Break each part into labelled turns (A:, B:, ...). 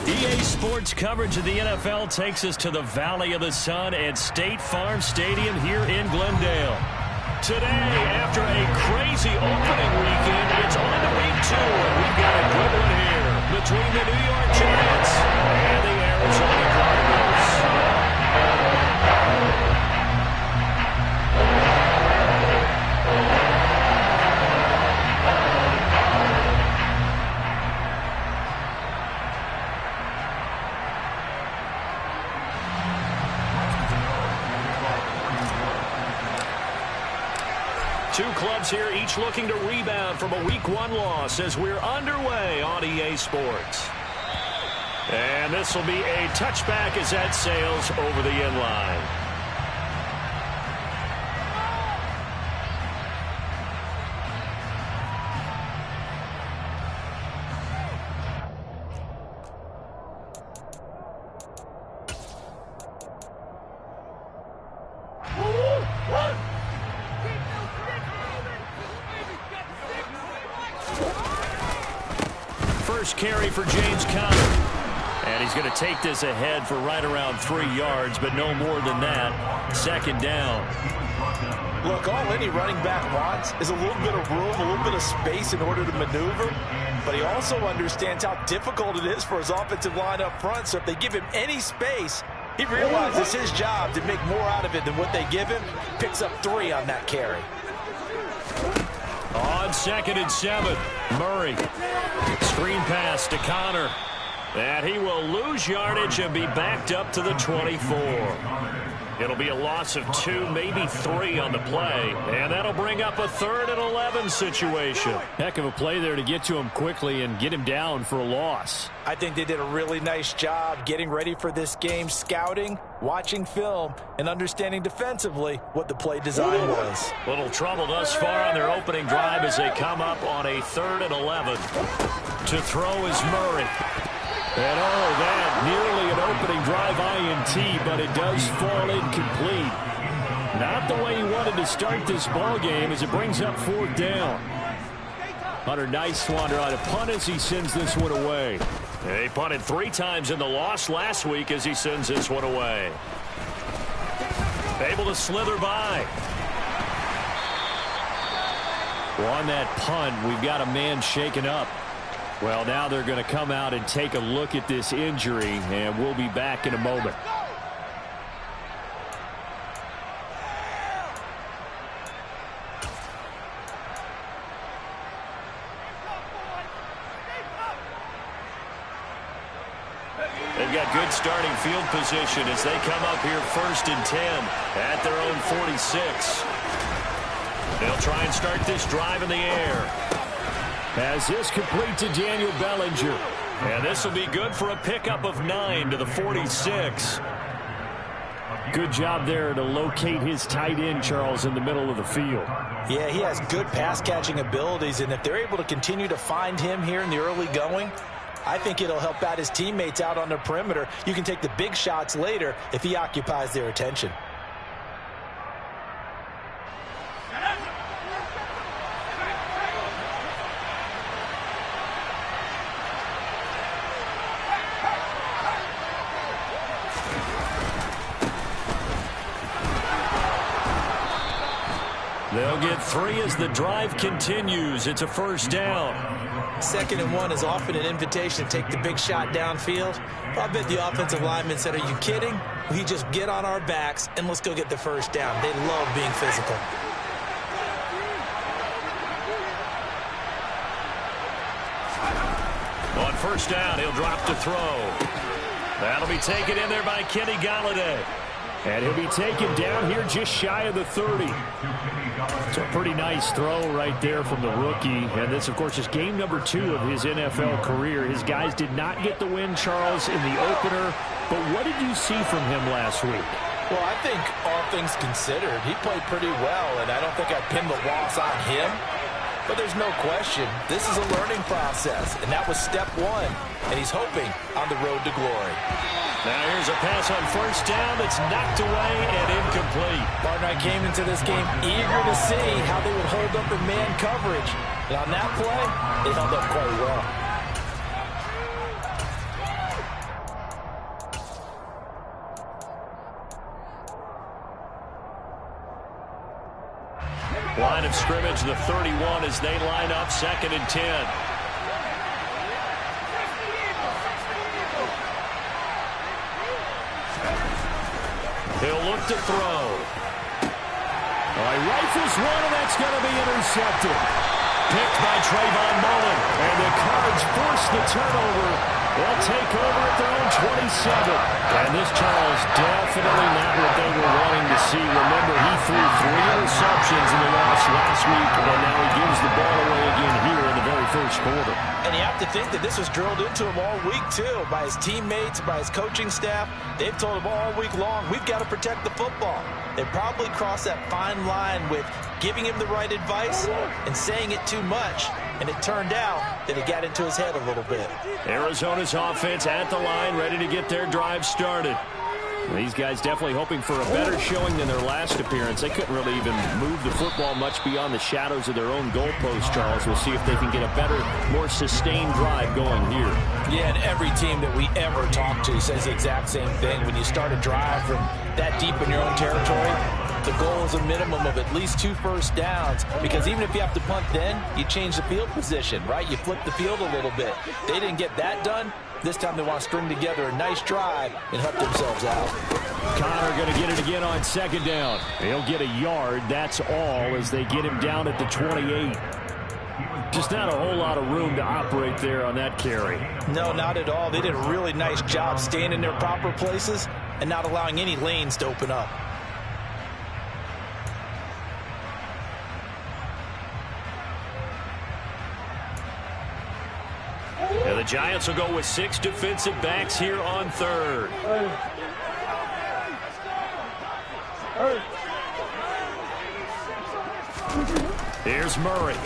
A: EA Sports coverage of the NFL takes us to the Valley of the Sun at State Farm Stadium here in Glendale. Today, after a crazy opening weekend, it's on to week 2, and we've got a good one here between the New York Giants and the Arizona Cardinals. Two clubs here, each looking to rebound from a Week 1 loss as we're underway on EA Sports. And this will be a touchback as that sails over the end line. First carry for James Conner. And he's going to take this ahead for right around 3 yards, but no more than that. Second down.
B: Look, all any running back wants is a little bit of room, a little bit of space in order to maneuver. But he also understands how difficult it is for his offensive line up front. So if they give him any space, he realizes his job to make more out of it than what they give him. Picks up 3 on that carry.
A: On 2nd and 7, Murray. Screen pass to Conner. And he will lose yardage and be backed up to the 24. It'll be a loss of 2, maybe 3 on the play. And that'll bring up a 3rd and 11 situation.
C: Heck of a play there to get to him quickly and get him down for a loss.
B: I think they did a really nice job getting ready for this game, scouting, watching film, and understanding defensively what the play design was.
A: Little trouble thus far on their opening drive as they come up on a 3rd and 11. To throw is Murray. And that nearly an opening drive INT, but it does fall incomplete. Not the way he wanted to start this ball game as it brings up 4th down. Hunter Nicewander on a punt as he sends this one away. He punted 3 times in the loss last week as he sends this one away. Able to slither by.
C: Well, on that punt, we've got a man shaken up. Well, now they're going to come out and take a look at this injury, and we'll be back in a moment.
A: They've got good starting field position as they come up here 1st and 10 at their own 46. They'll try and start this drive in the air.
C: As this complete to Daniel Bellinger.
A: And this will be good for a pickup of 9 to the 46.
C: Good job there to locate his tight end, Charles, in the middle of the field.
B: Yeah, he has good pass-catching abilities, and if they're able to continue to find him here in the early going, I think it'll help out his teammates out on the perimeter. You can take the big shots later if he occupies their attention.
A: They'll get 3 as the drive continues. It's a 1st down.
B: 2nd and 1 is often an invitation to take the big shot downfield. I bet the offensive lineman said, are you kidding? We just get on our backs and let's go get the 1st down. They love being physical.
A: On 1st down, he'll drop to throw. That'll be taken in there by Kenny Galladay.
C: And he'll be taken down here just shy of the 30. It's a pretty nice throw right there from the rookie. And this, of course, is game number 2 of his NFL career. His guys did not get the win, Charles, in the opener. But what did you see from him last week?
B: Well, I think all things considered, he played pretty well. And I don't think I'd pin the loss on him. But there's no question, this is a learning process. And that was step 1. And he's hoping on the road to glory.
A: Now here's a pass on 1st down that's knocked away and incomplete.
B: Partner, I came into this game eager to see how they would hold up in man coverage. And on that play, they held up quite well.
A: Line of scrimmage, the 31 as they line up 2nd and 10. He'll look to throw.
C: He rifles one, and that's going to be intercepted.
A: Picked by Trayvon Mullen.
C: And the Cards force the turnover. They'll take over at their own 27.
A: And this, Charles, definitely not what they were wanting to see. Remember, he threw 3 interceptions in the loss last week, and now he gives the ball away again here in the very first quarter.
B: And you have to think that this was drilled into him all week, too, by his teammates, by his coaching staff. They've told him all week long, we've got to protect the football. They probably crossed that fine line with giving him the right advice and saying it too much. And it turned out that it got into his head a little bit.
A: Arizona's offense at the line, ready to get their drive started.
C: These guys definitely hoping for a better showing than their last appearance. They couldn't really even move the football much beyond the shadows of their own goalpost, Charles. We'll see if they can get a better, more sustained drive going here.
B: Yeah, and every team that we ever talk to says the exact same thing. When you start a drive from that deep in your own territory, the goal is a minimum of at least 2 first downs, because even if you have to punt then, you change the field position, right? You flip the field a little bit. They didn't get that done. This time they want to string together a nice drive and help themselves out.
C: Connor going to get it again on 2nd down. He'll get a yard, that's all, as they get him down at the 28. Just not a whole lot of room to operate there on that carry.
B: No, not at all. They did a really nice job staying in their proper places and not allowing any lanes to open up.
A: And the Giants will go with 6 defensive backs here on 3rd. Here's Murray.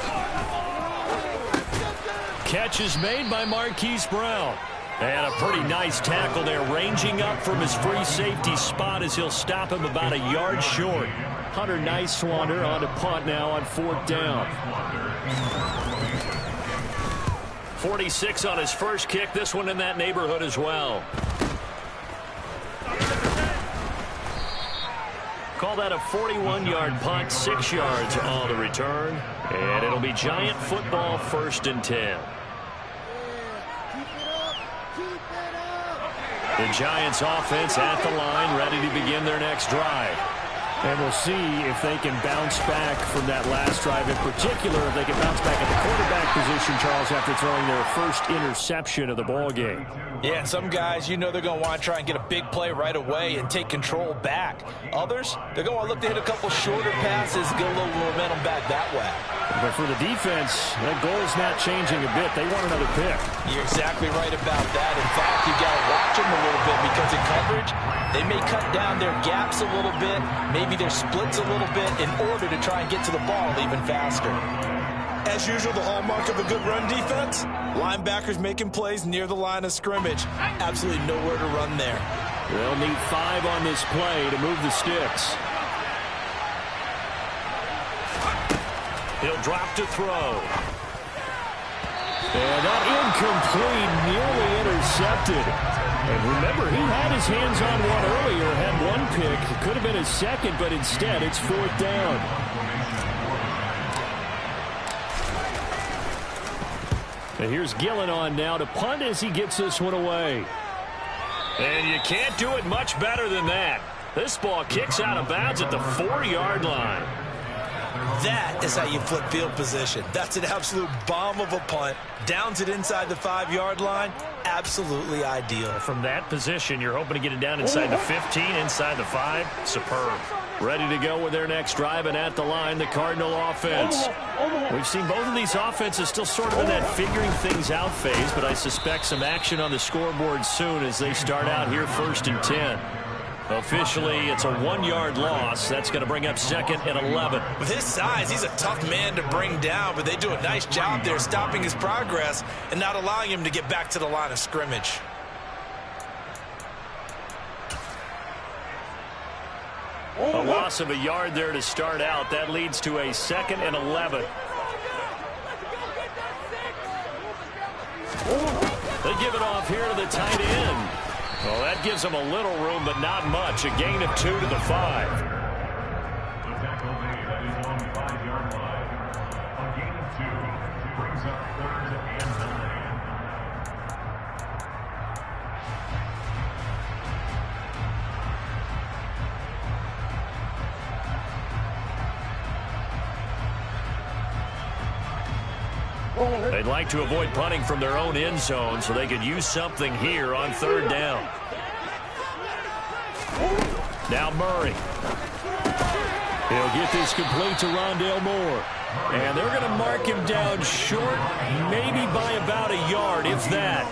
A: Catch is made by Marquise Brown. And a pretty nice tackle there, ranging up from his free safety spot as he'll stop him about a yard short.
C: Hunter Nicewander on to punt now on 4th down.
A: 46 on his first kick. This one in that neighborhood as well. Call that a 41-yard punt, 6 yards on the return. And it'll be Giant football, 1st and 10. The Giants offense at the line, ready to begin their next drive.
C: And we'll see if they can bounce back from that last drive. In particular, if they can bounce back at the quarterback position, Charles, after throwing their first interception of the ball game.
B: Yeah, and some guys, you know they're going to want to try and get a big play right away and take control back. Others, they're going to want to look to hit a couple shorter passes, get a little momentum back that way.
C: But for the defense, that goal's not changing a bit. They want another pick.
B: You're exactly right about that. In fact, you got to watch them a little bit, because in coverage, they may cut down their gaps a little bit, maybe their splits a little bit, in order to try and get to the ball even faster. As usual, the hallmark of a good run defense, linebackers making plays near the line of scrimmage. Absolutely nowhere to run there.
C: They'll need 5 on this play to move the sticks.
A: He'll drop to throw.
C: And that incomplete, nearly intercepted. And remember, he had his hands on one earlier, had 1 pick. It could have been his second, but instead it's 4th down. And here's Gillen on now to punt as he gets this one away.
A: And you can't do it much better than that. This ball kicks out of bounds at the 4-yard line.
B: That is how you flip field position. That's an absolute bomb of a punt. Downs it inside the 5-yard line. Absolutely ideal.
A: From that position, you're hoping to get it down inside the 15, inside the 5. Superb.
C: Ready to go with their next drive, and at the line, the Cardinal offense.
A: We've seen both of these offenses still sort of in that figuring things out phase, but I suspect some action on the scoreboard soon as they start out here 1st and 10. Officially, it's a 1-yard loss. That's going to bring up 2nd and 11.
B: With his size, he's a tough man to bring down, but they do a nice job there stopping his progress and not allowing him to get back to the line of scrimmage.
A: A loss of a yard there to start out. That leads to a 2nd and 11. They give it off here to the tight end. Well, that gives them a little room, but not much. A gain of 2 to the 5. They'd like to avoid punting from their own end zone so they could use something here on third down. Now Murray. He'll get this complete to Rondale Moore. And they're going to mark him down short, maybe by about a yard, if that.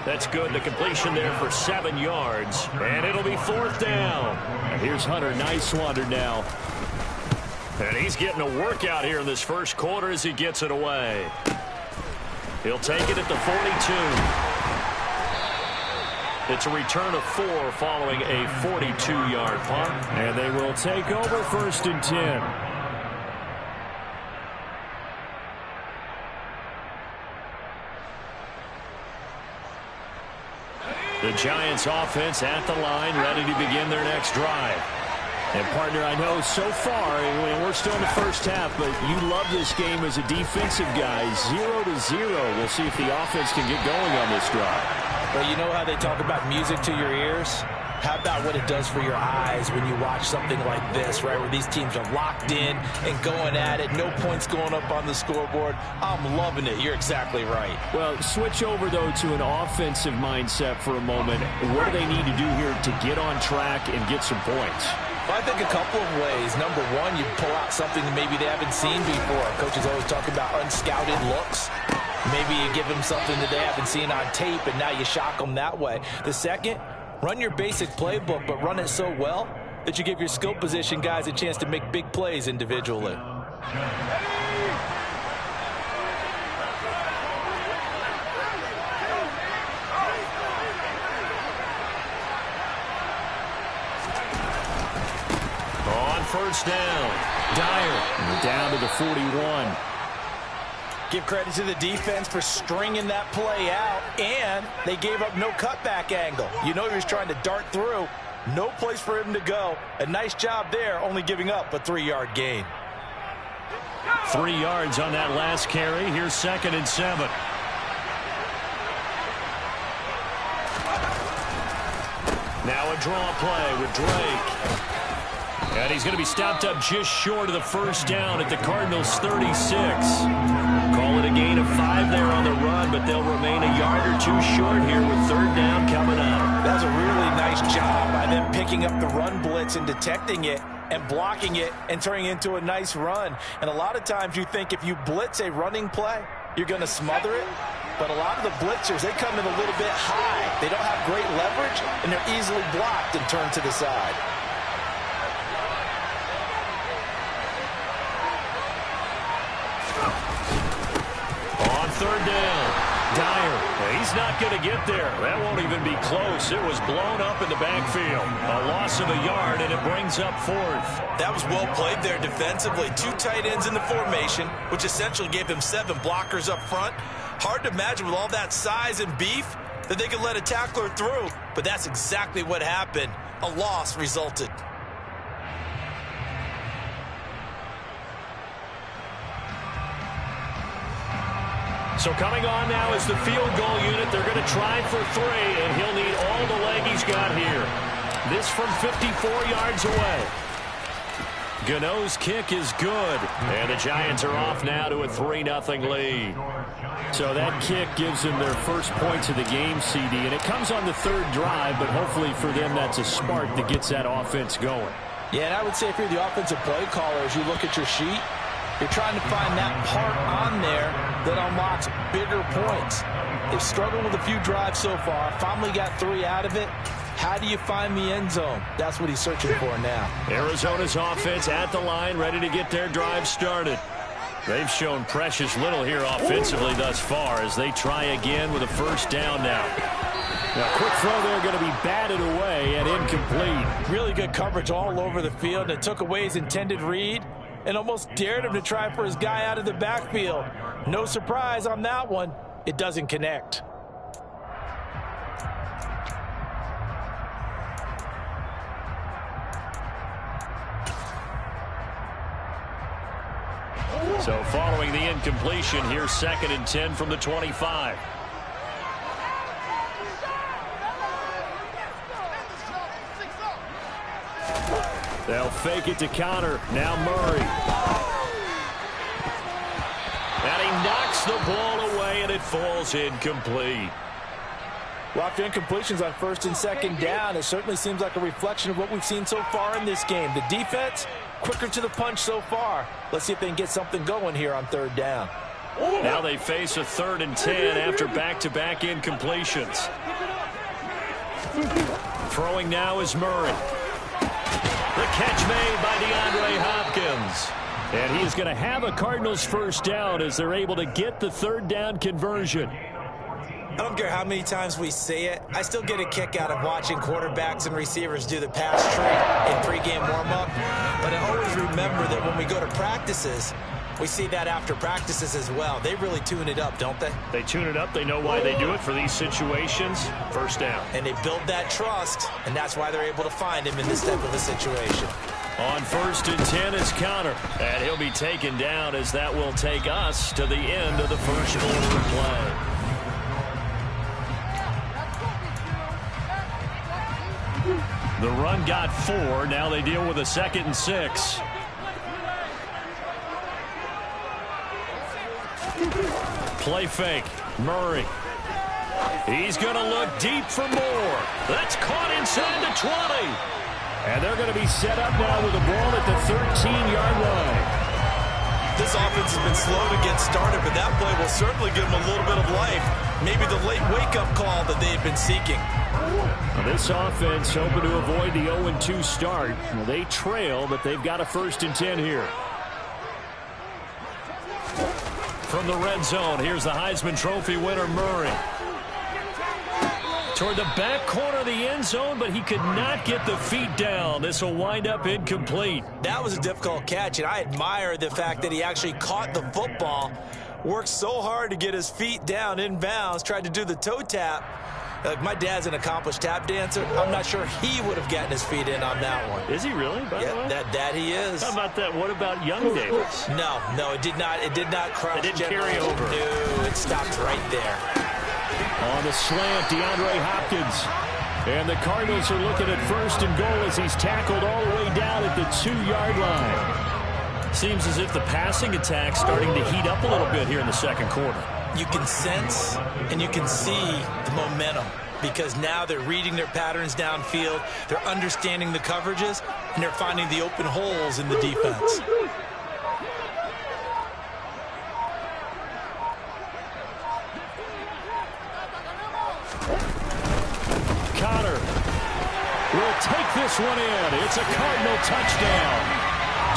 A: That's good. The completion there for 7 yards. And it'll be fourth down. And here's Hunter Nicewander now. And he's getting a workout here in this first quarter as he gets it away. He'll take it at the 42. It's a return of 4 following a 42-yard punt.
C: And they will take over first and 10.
A: The Giants offense at the line, ready to begin their next drive.
C: And, partner, I know so far, we're still in the first half, but you love this game as a defensive guy. 0-0. We'll see if the offense can get going on this drive.
B: Well, you know how they talk about music to your ears? How about what it does for your eyes when you watch something like this, right, where these teams are locked in and going at it, no points going up on the scoreboard? I'm loving it. You're exactly right.
C: Well, switch over, though, to an offensive mindset for a moment. What do they need to do here to get on track and get some points?
B: Well, I think a couple of ways. Number one, you pull out something that maybe they haven't seen before. Coaches always talk about unscouted looks. Maybe you give them something that they haven't seen on tape, and now you shock them that way. The second, run your basic playbook, but run it so well that you give your skill position guys a chance to make big plays individually.
A: On first down, Dyer
C: down to the 41.
B: Give credit to the defense for stringing that play out, and they gave up no cutback angle. You know he was trying to dart through. No place for him to go. A nice job there, only giving up a 3-yard gain.
A: 3 yards on that last carry. Here's 2nd and 7. Now a draw play with Drake. And he's going to be stopped up just short of the first down at the Cardinals' 36. Call it a gain of 5 there on the run, but they'll remain a yard or 2 short here with third down coming up.
B: That was a really nice job by them picking up the run blitz and detecting it and blocking it and turning it into a nice run. And a lot of times you think if you blitz a running play, you're going to smother it. But a lot of the blitzers, they come in a little bit high. They don't have great leverage, and they're easily blocked and turned to the side.
A: Third down, Dyer. He's not going to get there. That won't even be close. It was blown up in the backfield. A loss of a yard, and it brings up 4th.
B: That was well played there defensively. 2 tight ends in the formation, which essentially gave him 7 blockers up front. Hard to imagine with all that size and beef that they could let a tackler through, but that's exactly what happened. A loss resulted.
A: So coming on now is the field goal unit. They're going to try for 3, and he'll need all the leg he's got here. This from 54 yards away. Gano's kick is good, and the Giants are off now to a 3-0 lead.
C: So that kick gives them their first points of the game, CD, and it comes on the 3rd drive, but hopefully for them that's a spark that gets that offense going.
B: Yeah, and I would say if you're the offensive play caller, as you look at your sheet, you're trying to find that part on there that unlocks bigger points. They've struggled with a few drives so far. Finally got 3 out of it. How do you find the end zone? That's what he's searching for now.
A: Arizona's offense at the line, ready to get their drive started. They've shown precious little here offensively thus far as they try again with a first down now.
C: Now, quick throw there going to be batted away and incomplete.
B: Really good coverage all over the field. It took away his intended read and almost dared him to try for his guy out of the backfield. No surprise on that one. It doesn't connect.
A: So following the incompletion, here's 2nd and 10 from the 25.
C: They'll fake it to counter. Now Murray.
A: And he knocks Takes the ball away, and it falls incomplete.
B: Well, after incompletions on first and second down, it certainly seems like a reflection of what we've seen so far in this game. The defense, quicker to the punch so far. Let's see if they can get something going here on third down.
A: Now they face a 3rd and 10 after back-to-back incompletions. Throwing now is Murray. The catch made by DeAndre Hopkins.
C: And he is going to have a Cardinals first down as they're able to get the 3rd down conversion.
D: I don't care how many times we say it, I still get a kick out of watching quarterbacks and receivers do the pass tree in pregame warm-up. But I always remember that when we go to practices, we see that after practices as well. They really tune it up, don't they?
C: They tune it up. They know why they do it for these situations. First down.
D: And they build that trust, and that's why they're able to find him in this type of a situation.
A: On 1st and 10 is Connor. And he'll be taken down as that will take us to the end of the first quarter of play. The run got 4. Now they deal with a 2nd and 6. Play fake. Murray. He's going to look deep for more. That's caught inside the 20.
C: And they're going to be set up now with the ball at the 13-yard line.
B: This offense has been slow to get started, but that play will certainly give them a little bit of life. Maybe the late wake-up call that they've been seeking.
C: Now this offense hoping to avoid the 0-2 start. Well, they trail, but they've got a 1st and 10 here.
A: From the red zone, here's the Heisman Trophy winner, Murray. Toward the back corner of the end zone, but he could not get the feet down. This will wind up incomplete.
D: That was a difficult catch, and I admire the fact that he actually caught the football, worked so hard to get his feet down inbounds, tried to do the toe tap. Like, my dad's an accomplished tap dancer. I'm not sure he would have gotten his feet in on that one.
C: Is he really, by the way?
D: That he is.
C: How about that? What about Young Davis?
D: No, it did not. It did not cross.
C: It didn't carry over.
D: No, it stopped right there.
C: On the slant, DeAndre Hopkins. And the Cardinals are looking at 1st and goal as he's tackled all the way down at the 2-yard line.
A: Seems as if the passing attack's starting to heat up a little bit here in the 2nd quarter.
D: You can sense and you can see the momentum because now they're reading their patterns downfield, they're understanding the coverages, and they're finding the open holes in the defense.
C: Connor will take this one in. It's a Cardinal touchdown.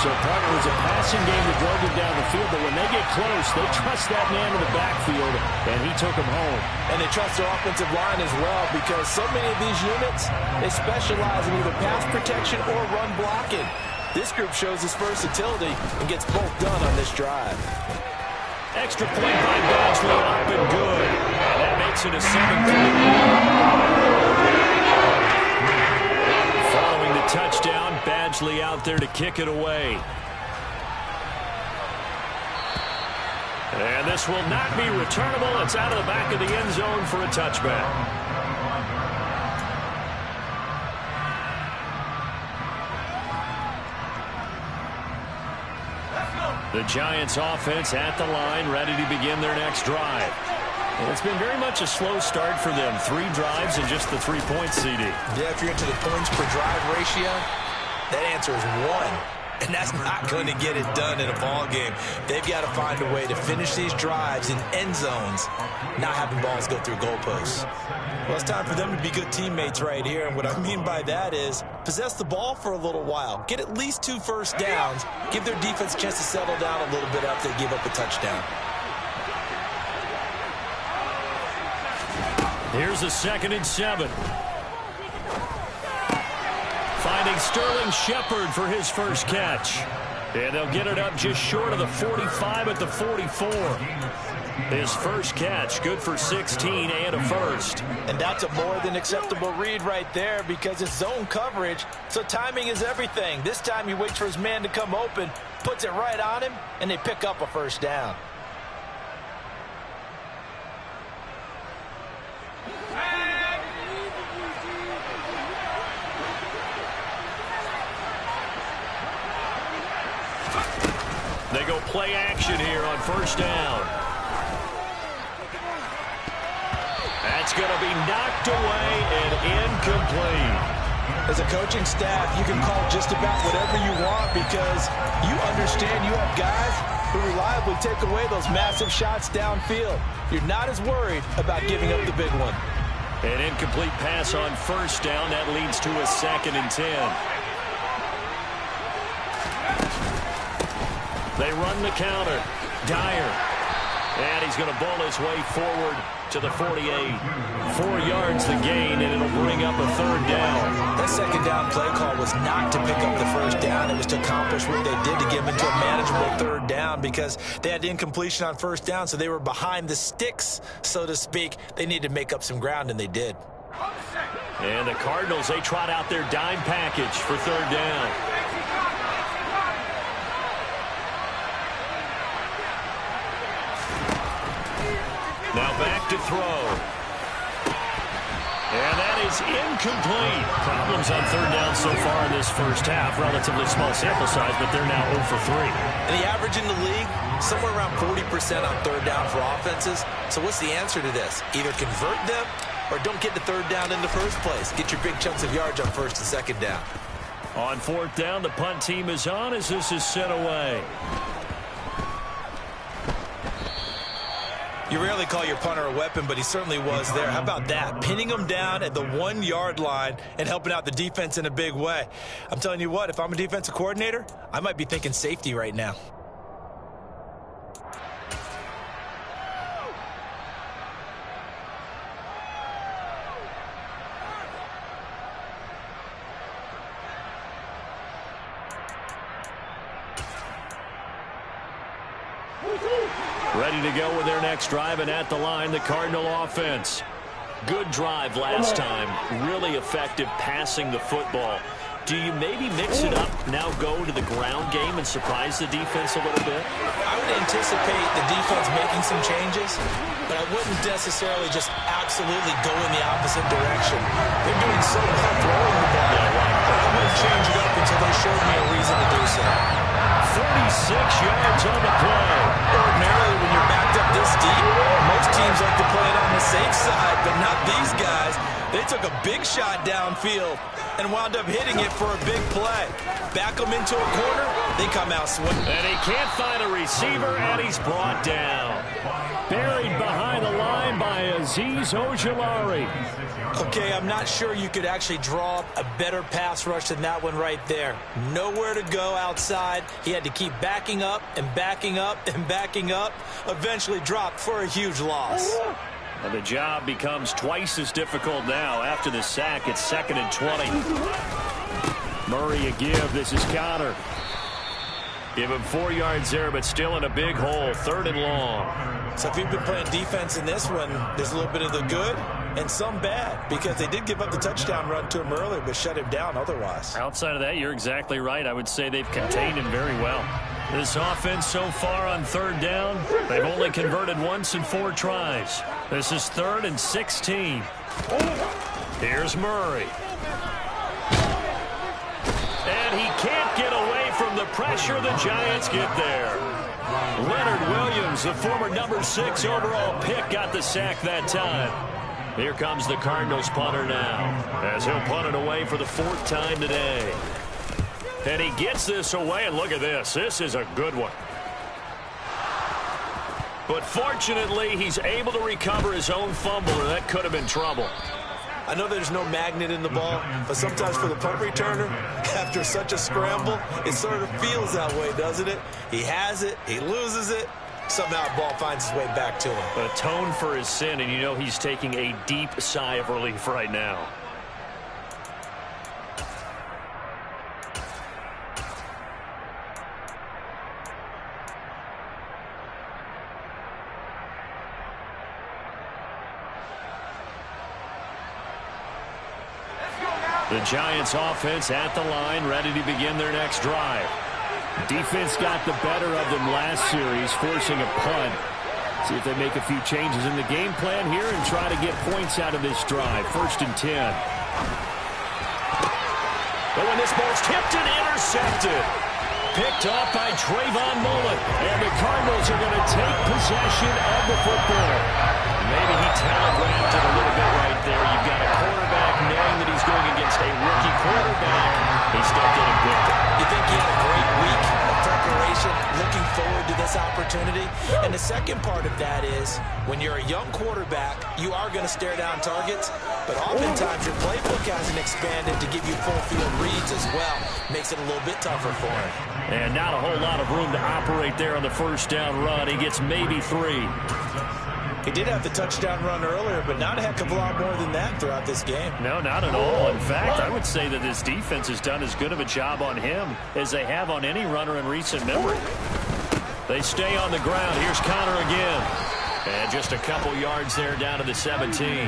C: So, partner, it was a passing game that drove him down the field, but when they get close, they trust that man in the backfield, and he took him home.
B: And they trust their offensive line as well because so many of these units, they specialize in either pass protection or run blocking. This group shows its versatility and gets both done on this drive.
A: Extra point by Badgley, up and good. And that makes it a 7-3. Following the touchdown, Badgley out there to kick it away. And this will not be returnable. It's out of the back of the end zone for a touchback. The Giants offense at the line, ready to begin their next drive. Well, it's been very much a slow start for them. 3 drives and just the 3 points, CD.
D: Yeah, if you're into the points per drive ratio, that answer is 1. And that's not going to get it done in a ball game. They've got to find a way to finish these drives in end zones, not having balls go through goalposts. Well, it's time for them to be good teammates right here. And what I mean by that is possess the ball for a little while. Get at least 2 first downs. Give their defense a chance to settle down a little bit after they give up a touchdown.
A: Here's a 2nd and 7. Finding Sterling Shepard for his first catch. And they'll get it up just short of the 45 at the 44. His first catch, good for 16 and a first.
B: And that's a more than acceptable read right there because it's zone coverage, so timing is everything. This time he waits for his man to come open, puts it right on him, and they pick up a first down.
A: They go play action here on first down. It's going to be knocked away and incomplete.
B: As a coaching staff, you can call just about whatever you want because you understand you have guys who reliably take away those massive shots downfield. You're not as worried about giving up the big one.
A: An incomplete pass on first down. That leads to a 2nd and 10. They run the counter. Dyer. And he's going to bowl his way forward to the 48. 4 yards the gain, and it'll bring up a 3rd down.
B: That 2nd down play call was not to pick up the 1st down. It was to accomplish what they did to get them into a manageable 3rd down because they had incompletion on 1st down, so they were behind the sticks, so to speak. They needed to make up some ground, and they did.
A: And the Cardinals, they trot out their dime package for 3rd down. Now back to throw. And that is incomplete. Problems on 3rd down so far in this first half. Relatively small sample size, but they're now 0 for 3.
B: And the average in the league, somewhere around 40% on 3rd down for offenses. So what's the answer to this? Either convert them or don't get the 3rd down in the first place. Get your big chunks of yards on 1st and 2nd down.
A: On 4th down, the punt team is on as this is sent away.
B: You rarely call your punter a weapon, but he certainly was there. How about that? Pinning him down at the 1-yard line and helping out the defense in a big way. I'm telling you what, if I'm a defensive coordinator, I might be thinking safety right now.
A: Ready to go with their next drive, and at the line, the Cardinal offense. Good drive last time. Really effective passing the football. Do you maybe mix it up, now go to the ground game and surprise the defense a little bit?
B: I would anticipate the defense making some changes, but I wouldn't necessarily just absolutely go in the opposite direction. They're doing so well throwing the ball. I wouldn't change it up until they showed me a reason to do so.
A: 36 yards on the play.
B: Ordinarily, when you're backed up this deep, most teams like to play it on the safe side, but not these guys. They took a big shot downfield and wound up hitting it for a big play. Back them into a corner, they come out swinging.
A: And he can't find a receiver, and he's brought down. Buried behind the line by Azeez Ojulari.
B: Okay, I'm not sure you could actually draw up a better pass rush than that one right there. Nowhere to go outside. He had to keep backing up and backing up and backing up. Eventually dropped for a huge loss.
A: And the job becomes twice as difficult now. After the sack, it's 2nd and 20. Murray a give. This is Connor. Give him 4 yards there, but still in a big hole. 3rd and long.
B: So if you've been playing defense in this one, there's a little bit of the good and some bad, because they did give up the touchdown run to him earlier, but shut him down otherwise.
A: Outside of that, you're exactly right. I would say they've contained him very well. This offense so far on 3rd down, they've only converted once in 4 tries. This is 3rd and 16. Here's Murray. And he can't get away from the pressure. The Giants get there. Leonard Williams, the former number 6 overall pick, got the sack that time. Here comes the Cardinals punter now, as he'll punt it away for the 4th time today. And he gets this away, and look at this. This is a good one. But fortunately, he's able to recover his own fumble, or that could have been trouble.
B: I know there's no magnet in the ball, but sometimes for the punt returner, after such a scramble, it sort of feels that way, doesn't it? He has it, he loses it, somehow the ball finds its way back to him.
A: Atone for his sin, and you know he's taking a deep sigh of relief right now. The Giants offense at the line, ready to begin their next drive. Defense got the better of them last series, forcing a punt. See if they make a few changes in the game plan here and try to get points out of this drive. 1st and 10. But when this ball's tipped and intercepted. Picked off by Trayvon Mullen. And the Cardinals are going to take possession of the football. Maybe he telegraphed it a little bit right there. You've got a quarterback knowing that he's going against a rookie quarterback. He stepped in and whipped it.
D: You think he had a great week of preparation, looking forward to this opportunity? And the second part of that is, when you're a young quarterback, you are going to stare down targets, but oftentimes your playbook hasn't expanded to give you full field reads as well. Makes it a little bit tougher for him.
A: And not a whole lot of room to operate there on the first down run. He gets maybe 3.
D: He did have the touchdown run earlier, but not a heck of a lot more than that throughout this game.
C: No, not at all. In fact, I would say that this defense has done as good of a job on him as they have on any runner in recent memory.
A: They stay on the ground. Here's Connor again. And just a couple yards there down to the 17.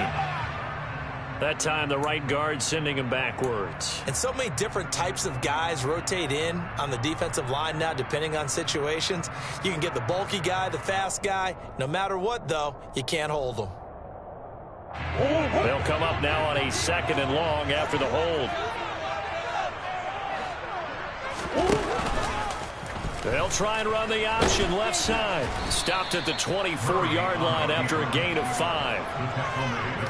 A: That time, the right guard sending him backwards.
D: And so many different types of guys rotate in on the defensive line now, depending on situations. You can get the bulky guy, the fast guy. No matter what, though, you can't hold them.
A: They'll come up now on a 2nd and long after the hold. They'll try and run the option left side. Stopped at the 24-yard line after a gain of 5.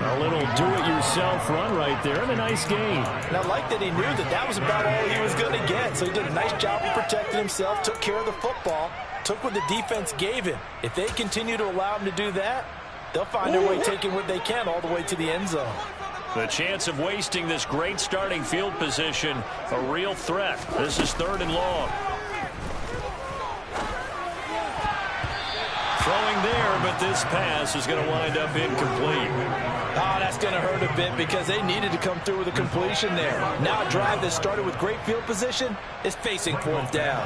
C: A little do-it-yourself run right there, and a nice gain.
B: And I like that he knew that that was about all he was going to get. So he did a nice job of protecting himself, took care of the football, took what the defense gave him. If they continue to allow him to do that, they'll find their way taking what they can all the way to the end zone.
A: The chance of wasting this great starting field position, a real threat. This is 3rd and long. Throwing there, but this pass is going to wind up incomplete.
B: Oh, that's going to hurt a bit because they needed to come through with a completion there. Now a drive that started with great field position is facing 4th down.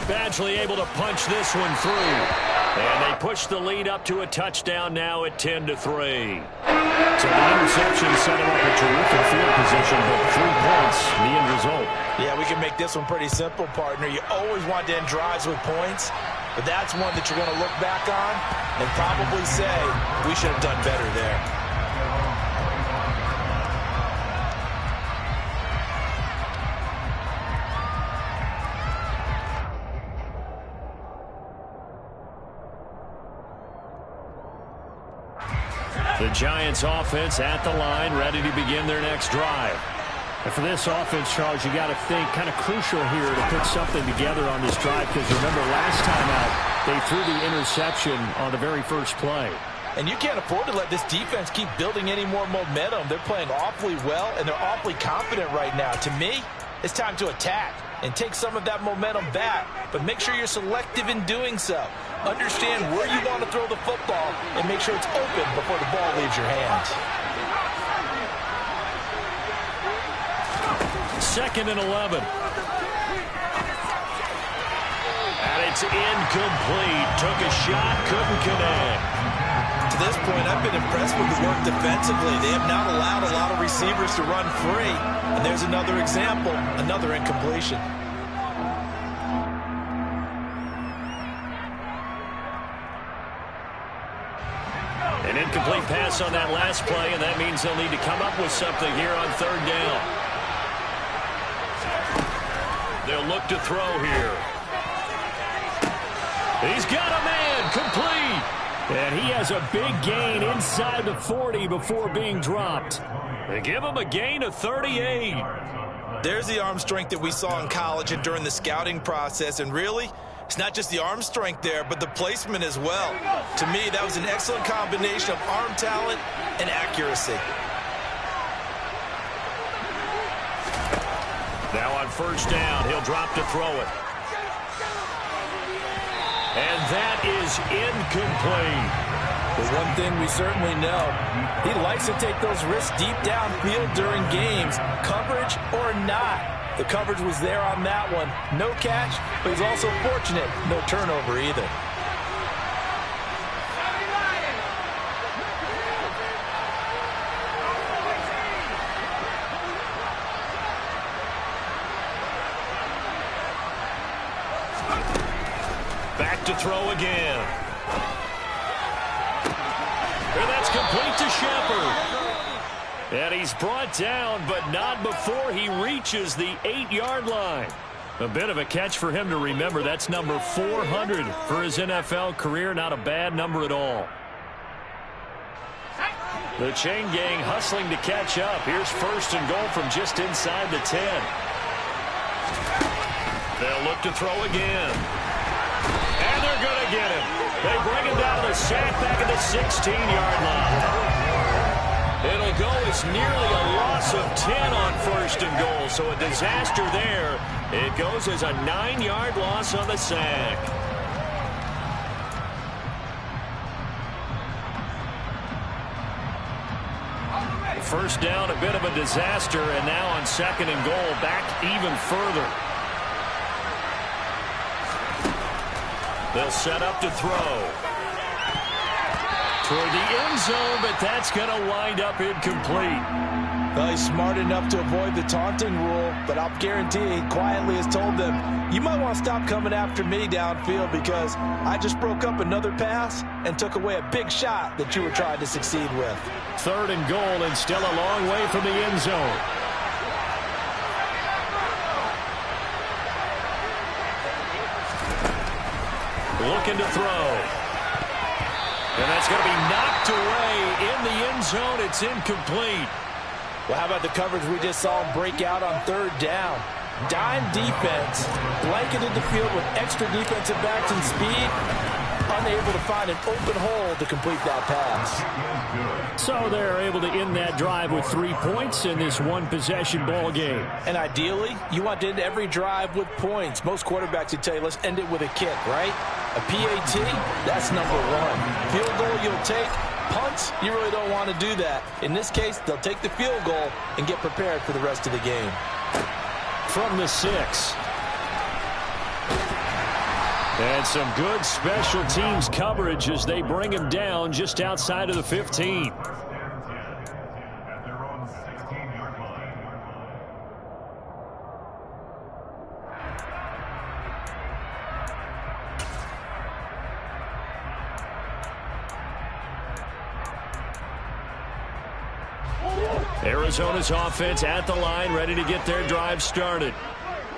A: Badgley able to punch this one through. And they push the lead up to a touchdown now at 10-3.
C: So the interception set him up a terrific field position, but 3 points, the end result.
B: Yeah, we can make this one pretty simple, partner. You always want to end drives with points, but that's one that you're going to look back on and probably say, we should have done better there.
A: The Giants offense at the line, ready to begin their next drive.
C: And for this offense, Charles, you got to think kind of crucial here to put something together on this drive, because remember last time out, they threw the interception on the very first play.
B: And you can't afford to let this defense keep building any more momentum. They're playing awfully well, and they're awfully confident right now. To me, it's time to attack and take some of that momentum back, but make sure you're selective in doing so. Understand where you want to throw the football and make sure it's open before the ball leaves your hands.
A: 2nd and 11. And it's incomplete. Took a shot, couldn't connect.
B: To this point, I've been impressed with the work defensively. They have not allowed a lot of receivers to run free. And there's another example, another incompletion.
A: An incomplete pass on that last play, and that means they'll need to come up with something here on 3rd down. They'll look to throw here. He's got a man, complete.
C: And he has a big gain inside the 40 before being dropped.
A: They give him a gain of 38.
B: There's the arm strength that we saw in college and during the scouting process, and really, it's not just the arm strength there, but the placement as well. To me, that was an excellent combination of arm talent and accuracy.
A: Now on 1st down, he'll drop to throw it. And that is incomplete.
B: The one thing we certainly know, he likes to take those risks deep downfield during games, coverage or not. The coverage was there on that one. No catch, but he's also fortunate. No turnover either.
A: Back to throw again. And that's complete to Shepard. And he's brought down, but not before he reaches the 8-yard line.
C: A bit of a catch for him to remember. That's number 400 for his NFL career. Not a bad number at all. The chain gang hustling to catch up. Here's first and goal from just inside the 10. They'll look to throw again. And they're going to get him. They bring him down to the sack back at the 16-yard line. It'll go as nearly a loss of 10 on first and goal. So a disaster there. It goes as a 9-yard loss on the sack. First down, a bit of a disaster, and now on second and goal, back even further. They'll set up to throw. Toward the end zone, but that's going to wind up incomplete.
B: Well, he's smart enough to avoid the taunting rule, but I'll guarantee he quietly has told them, you might want to stop coming after me downfield because I just broke up another pass and took away a big shot that you were trying to succeed with.
C: Third and goal, and still a long way from the end zone. Looking to throw. And that's going to be knocked away in the end zone. It's incomplete.
B: Well, how about the coverage we just saw him break out on third down? Dime defense, blanketed the field with extra defensive backs and speed, unable to find an open hole to complete that pass.
C: So they're able to end that drive with 3 points in this one-possession ball game.
B: And ideally, you want to end every drive with points. Most quarterbacks would tell you, let's end it with a kick, right? A PAT, that's number one. Field goal you'll take. Punts, you really don't want to do that. In this case, they'll take the field goal and get prepared for the rest of the game.
C: From the 6. And some good special teams coverage as they bring him down just outside of the 15. Arizona's offense at the line, ready to get their drive started.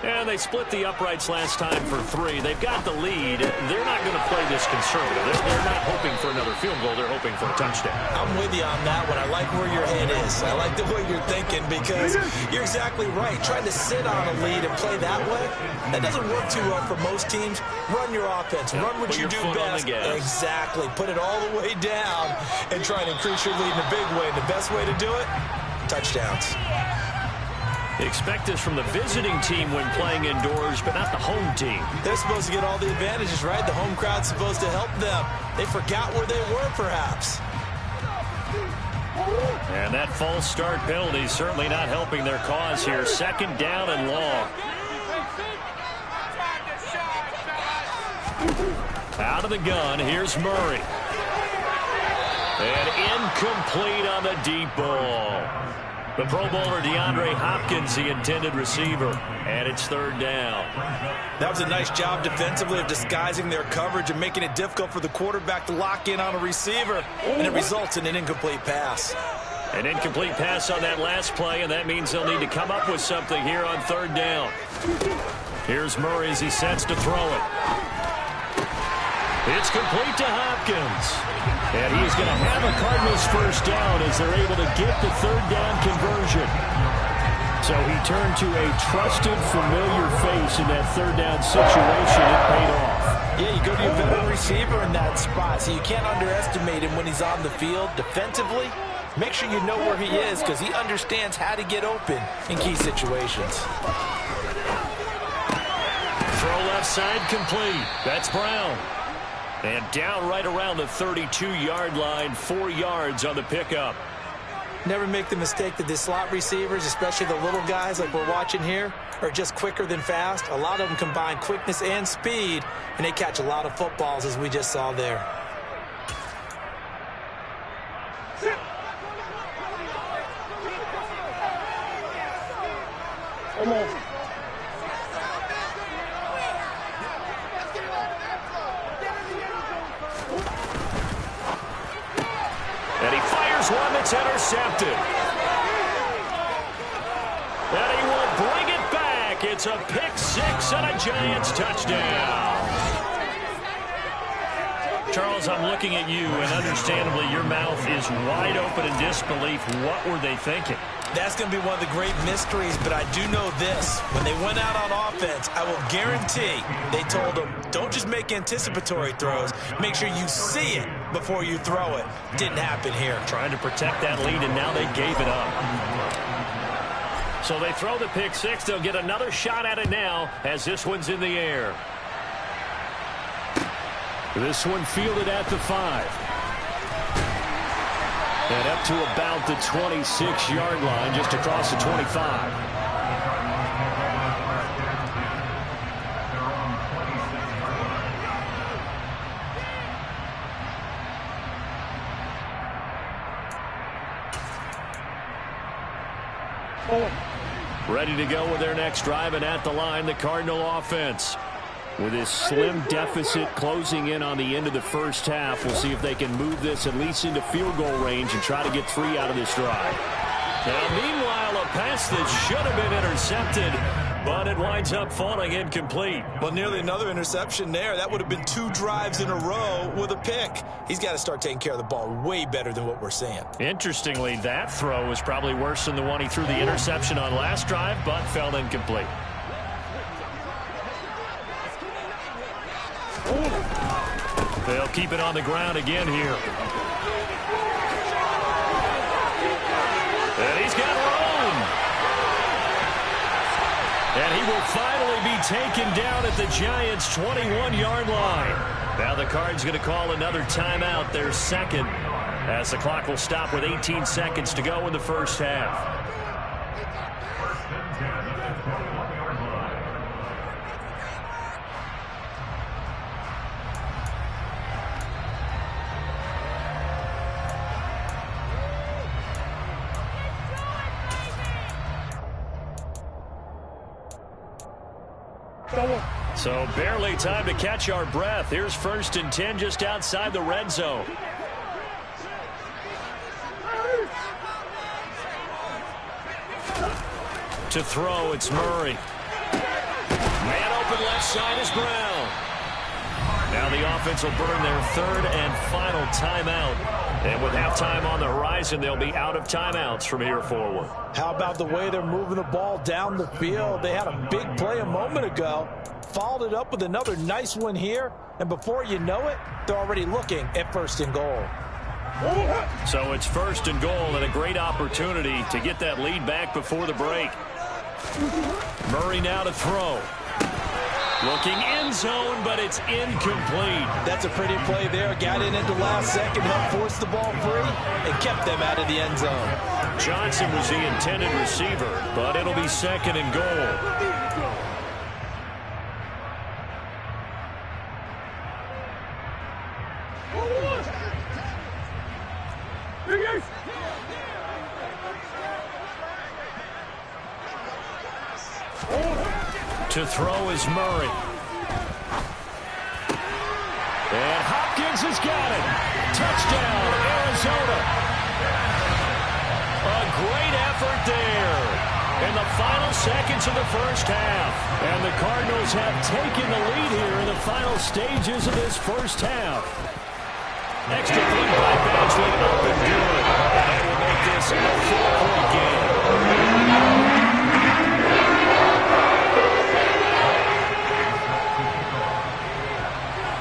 C: And they split the uprights last time for 3. They've got the lead. They're not going to play this conservative. They're not hoping for another field goal. They're hoping for a touchdown.
D: I'm with you on that one. I like where your head is. I like the way you're thinking because you're exactly right. Trying to sit on a lead and play that way, that doesn't work too well for most teams. Run your offense. Run what you do best. Exactly. Put it all the way down and try and increase your lead in a big way. And the best way to do it, touchdowns.
C: Expect this from the visiting team when playing indoors, but not the home team.
D: They're supposed to get all the advantages, right? The home crowd's supposed to help them. They forgot where they were, perhaps.
C: And that false start penalty certainly not helping their cause here. Second down and long. Out of the gun, here's Murray. And incomplete on the deep ball. The Pro Bowler DeAndre Hopkins, the intended receiver, and it's third down.
D: That was a nice job defensively of disguising their coverage and making it difficult for the quarterback to lock in on a receiver, and it results in an incomplete pass.
C: An incomplete pass on that last play, and that means they'll need to come up with something here on third down. Here's Murray as he sets to throw it. It's complete to Hopkins. And he's going to have a Cardinals first down as they're able to get the third down conversion. So he turned to a trusted, familiar face in that third down situation. It paid off.
B: Yeah, you go to your veteran receiver in that spot, so you can't underestimate him when he's on the field. Defensively, make sure you know where he is because he understands how to get open in key situations.
C: Throw left side complete. That's Brown. And down right around the 32-yard line, 4 yards on the pickup.
B: Never make the mistake that the slot receivers, especially the little guys like we're watching here, are just quicker than fast. A lot of them combine quickness and speed, and they catch a lot of footballs, as we just saw there. Come on.
C: And he fires one that's intercepted. And he will bring it back. It's
A: It's a pick six and a Giants touchdown. Charles, I'm looking at you, and understandably your mouth is wide open in disbelief. What were they thinking?
D: That's going to be one of the great mysteries, but I do know this. When they went out on offense, I will guarantee they told them, don't just make anticipatory throws. Make sure you see it before you throw it. Didn't happen here.
A: Trying to protect that lead, and now they gave it up. So they throw the pick six. They'll get another shot at it now as this one's in the air.
C: This one fielded at the 5. And up to about the 26-yard line, just across the 25. Ready to go with their next drive, and at the line, the Cardinal offense. With this slim deficit closing in on the end of the first half, we'll see if they can move this at least into field goal range and try to get 3 out of this drive.
A: Now, meanwhile, a pass that should have been intercepted, but it winds up falling incomplete.
D: Well, nearly another interception there. That would have been 2 drives in a row with a pick. He's got to start taking care of the ball way better than what we're seeing.
A: Interestingly, that throw was probably worse than the one he threw the interception on last drive, but fell incomplete. They'll keep it on the ground again here. And he's got room. And he will finally be taken down at the Giants' 21-yard line. Now the Cards going to call another timeout, their second, as the clock will stop with 18 seconds to go in the first half. So barely time to catch our breath. Here's 1st and 10 just outside the red zone. To throw, it's Murray. Man open left side is Brown. Now the offense will burn their 3rd and final timeout. And with halftime on the horizon, they'll be out of timeouts from here forward.
B: How about the way they're moving the ball down the field? They had a big play a moment ago. Followed it up with another nice one here. And before you know it, they're already looking at 1st and goal.
A: So it's 1st and goal and a great opportunity to get that lead back before the break. Murray now to throw. Looking end zone, but it's incomplete.
B: That's a pretty play there. Got in at the last second, helped force the ball free, and kept them out of the end zone.
A: Johnson was the intended receiver, but it'll be 2nd and goal. To throw is Murray. And Hopkins has got it. Touchdown, Arizona. A great effort there in the final seconds of the first half. And the Cardinals have taken the lead here in the final stages of this first half. Extra point by Badgley, up and good. And they will make this a 4-point game.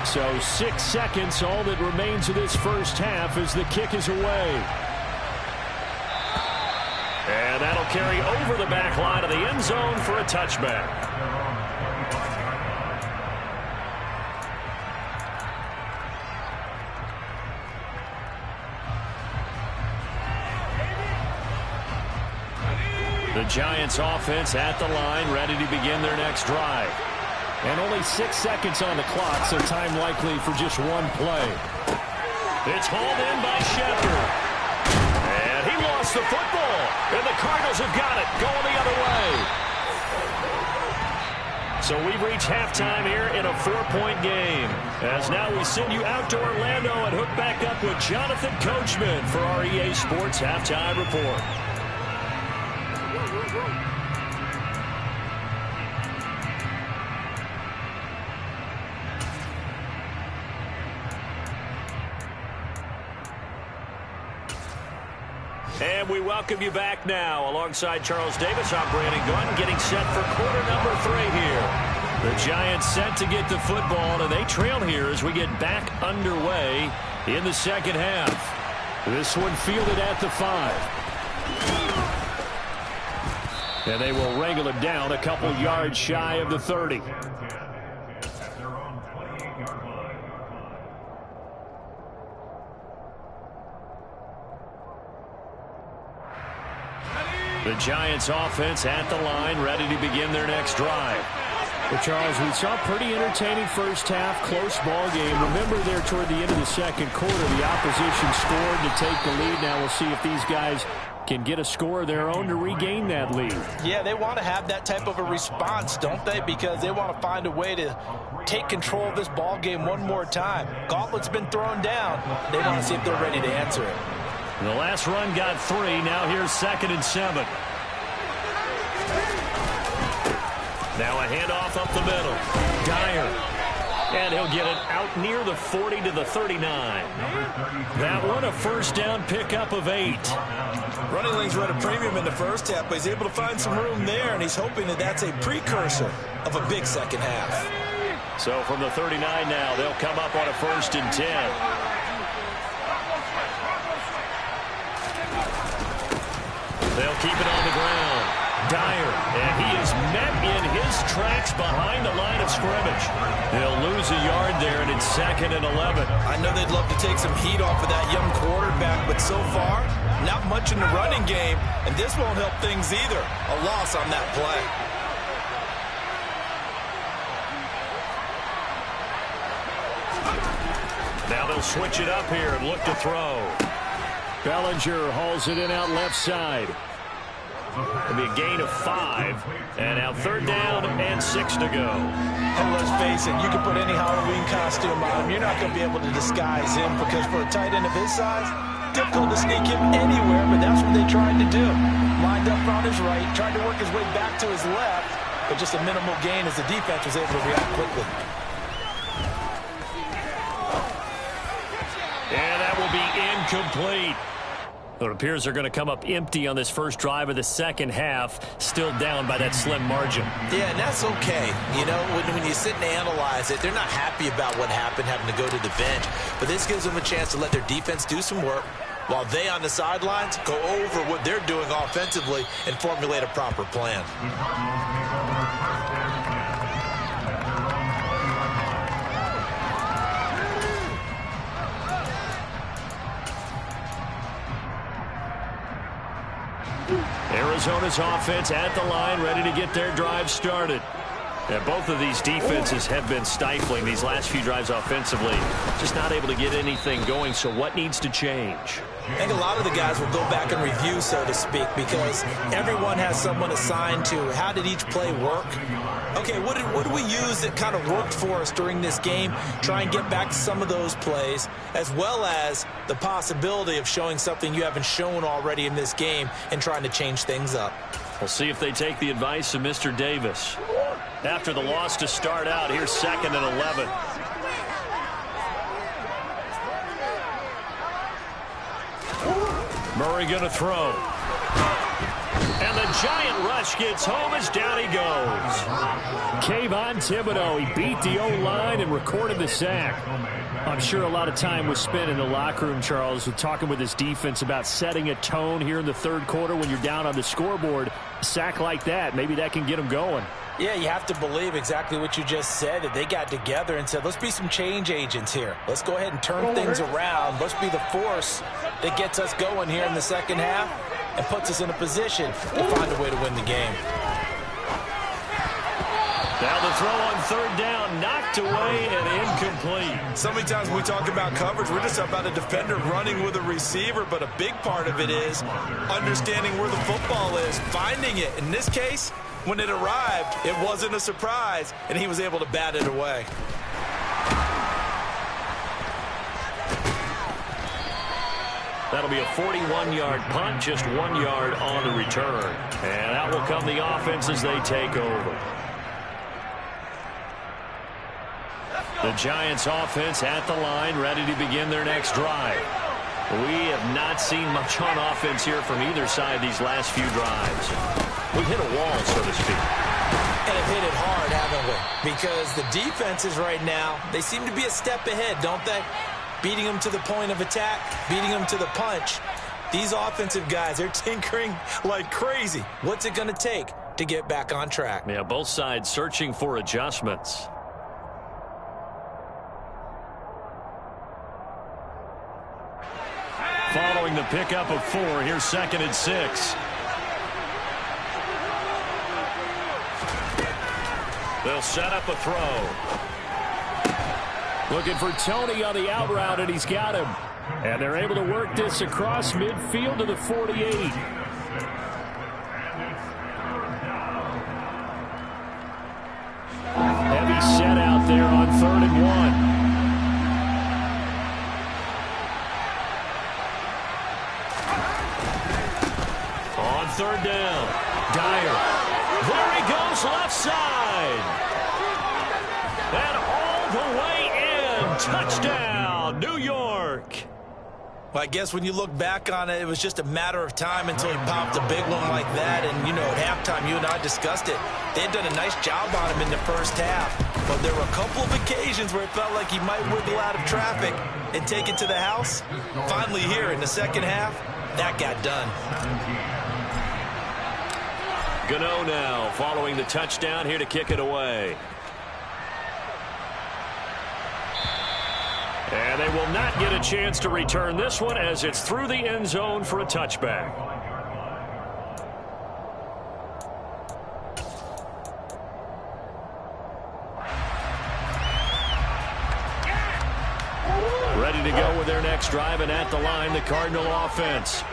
A: So 6 seconds, all that remains of this first half as the kick is away. And that'll carry over the back line of the end zone for a touchback. The Giants offense at the line, ready to begin their next drive. And only 6 seconds on the clock, so time likely for just one play. It's hauled in by Shepard. And he lost the football. And the Cardinals have got it, going the other way. So we've reached halftime here in a 4-point game. As now we send you out to Orlando and hook back up with Jonathan Coachman for our EA Sports Halftime Report. And we welcome you back now. Alongside Charles Davis, I'm Brandon Gunn, getting set for quarter number 3 here. The Giants set to get the football, and they trail here as we get back underway in the second half. This one fielded at the 5. And they will wrangle it down a couple yards shy of the 30. The Giants offense at the line, ready to begin their next drive.
C: Well, Charles, we saw a pretty entertaining first half, close ball game. Remember there toward the end of the second quarter, the opposition scored to take the lead. Now we'll see if these guys can get a score of their own to regain that lead.
B: Yeah, they want to have that type of a response, don't they? Because they want to find a way to take control of this ball game one more time. Gauntlet's been thrown down. They want to see if they're ready to answer it.
A: The last run got 3. Now here's 2nd and 7. Now a handoff up the middle. Dyer. And he'll get it out near the 40 to the 39. That one a first down pickup of 8.
D: Running lanes were at a premium in the first half, but he's able to find some room there, and he's hoping that that's a precursor of a big second half.
A: So from the 39 now, they'll come up on a 1st and 10. They'll keep it on the ground. Dyer, and he is met in his tracks behind the line of scrimmage. They'll lose a yard there, and it's 2nd and 11.
D: I know they'd love to take some heat off of that young quarterback, but so far, not much in the running game, and this won't help things either. A loss on that play.
A: Now they'll switch it up here and look to throw.
C: Bellinger hauls it in out left side.
A: It'll be a gain of 5. And now 3rd down and 6 to go.
B: And let's face it, you can put any Halloween costume on him. You're not going to be able to disguise him because for a tight end of his size, difficult to sneak him anywhere, but that's what they tried to do. Lined up on his right, tried to work his way back to his left, but just a minimal gain as the defense was able to react quickly.
A: And that will be incomplete. It appears they're going to come up empty on this first drive of the second half, still down by that slim margin.
D: Yeah, and that's okay. You know, when you sit and analyze it, they're not happy about what happened, having to go to the bench. But this gives them a chance to let their defense do some work while they on the sidelines go over what they're doing offensively and formulate a proper plan.
A: Arizona's offense at the line, ready to get their drive started. And both of these defenses have been stifling these last few drives offensively. Just not able to get anything going, so what needs to change?
D: I think a lot of the guys will go back and review, so to speak, because everyone has someone assigned to how did each play work. Okay, what did we use that kind of worked for us during this game? Try and get back to some of those plays, as well as the possibility of showing something you haven't shown already in this game and trying to change things up.
A: We'll see if they take the advice of Mr. Davis. After the loss to start out, here's 2nd and 11. Murray going to throw. And the giant rush gets home as down he goes.
C: Kayvon Thibodeau, he beat the O-line and recorded the sack. I'm sure a lot of time was spent in the locker room, Charles, with talking with his defense about setting a tone here in the third quarter when you're down on the scoreboard. A sack like that, maybe that can get them going.
B: Yeah, you have to believe exactly what you just said, that they got together and said, let's be some change agents here. Let's go ahead and turn things around. Let's be the force that gets us going here in the second half and puts us in a position to find a way to win the game.
A: Now the throw on 3rd down, knocked away and incomplete.
D: So many times when we talk about coverage, we're just about a defender running with a receiver, but a big part of it is understanding where the football is, finding it. In this case, when it arrived, it wasn't a surprise, and he was able to bat it away.
A: That'll be a 41-yard punt, just 1 yard on the return. And out will come the offense as they take over. The Giants offense at the line, ready to begin their next drive. We have not seen much on offense here from either side these last few drives. We've hit a wall, so to speak.
D: And have hit it hard, haven't we? Because the defenses right now, they seem to be a step ahead, don't they? Beating them to the point of attack, beating them to the punch. These offensive guys, they're tinkering like crazy. What's it going to take to get back on track?
A: Yeah, both sides searching for adjustments. Following the pickup of 4, here's 2nd and 6. They'll set up a throw.
C: Looking for Tony on the out route, and he's got him. And they're able to work this across midfield to the 48. Heavy set out there on 3rd and 1.
A: On 3rd down, Dyer. There he goes, left side. And all the way in. Touchdown, New York.
D: Well, I guess when you look back on it, it was just a matter of time until he popped a big one like that. And, you know, at halftime, you and I discussed it. They had done a nice job on him in the first half. But there were a couple of occasions where it felt like he might wiggle out of traffic and take it to the house. Finally here in the second half, that got done.
A: Gano now following the touchdown here to kick it away. And they will not get a chance to return this one as it's through the end zone for a touchback. Ready to go with their next drive, and at the line, the Cardinal offense.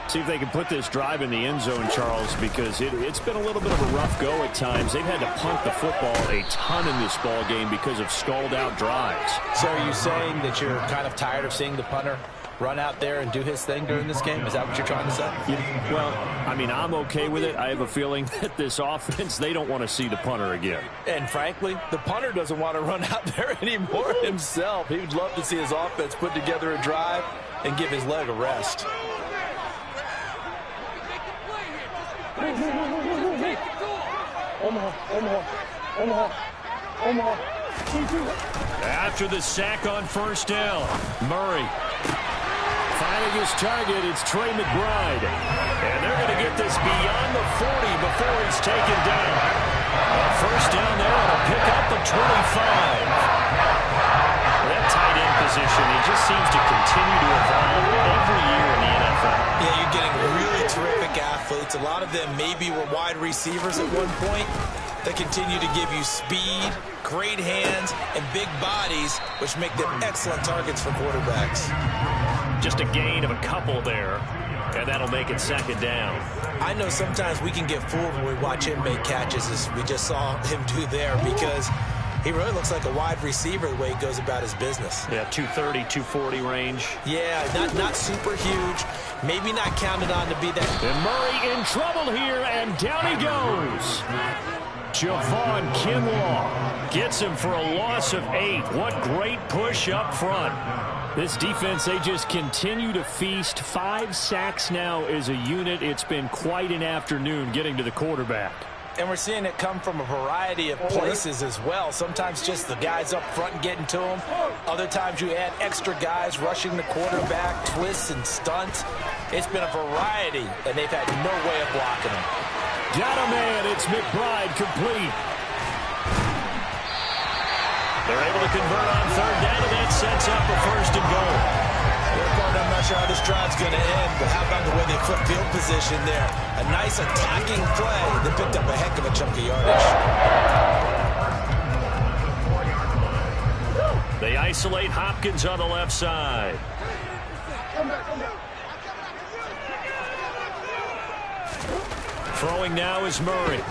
C: See if they can put this drive in the end zone, Charles, because it's been a little bit of a rough go at times. They've had to punt the football a ton in this ball game because of stalled-out drives.
B: So are you saying that you're kind of tired of seeing the punter run out there and do his thing during this game? Is that what you're trying to say?
C: Yeah, well, I mean, I'm okay with it. I have a feeling that this offense, they don't want to see the punter again.
B: And frankly, the punter doesn't want to run out there anymore himself. He would love to see his offense put together a drive and give his leg a rest.
A: After the sack on 1st down, Murray
C: finding his target. It's Trey McBride.
A: And they're going to get this beyond the 40 before he's taken down. A 1st down there on a pickup of 25. That tight end position, it just seems to continue to evolve every year in the NFL.
D: Yeah, you're getting really terrific athletes. A lot of them maybe were wide receivers at one point. They continue to give you speed, great hands, and big bodies, which make them excellent targets for quarterbacks.
A: Just a gain of a couple there, and that'll make it 2nd down.
D: I know sometimes we can get fooled when we watch him make catches, as we just saw him do there, because he really looks like a wide receiver the way he goes about his business.
A: Yeah, 230, 240 range.
D: Yeah, not super huge. Maybe not counted on to be that.
C: And Murray in trouble here, and down he goes. Javon Kinlaw gets him for a loss of 8. What great push up front. This defense, they just continue to feast. 5 sacks now as a unit. It's been quite an afternoon getting to the quarterback.
B: And we're seeing it come from a variety of places as well. Sometimes just the guys up front getting to him. Other times you add extra guys rushing the quarterback, twists and stunts. It's been a variety, and they've had no way of blocking him.
C: Got a man. It's McBride complete.
A: They're able to convert on 3rd down, and that sets up a 1st and goal.
D: I'm not sure how this drive's going to end, but how about the way they flip field position there? A nice attacking play that picked up a heck of a chunk of yardage.
A: They isolate Hopkins on the left side. Throwing now is Murray.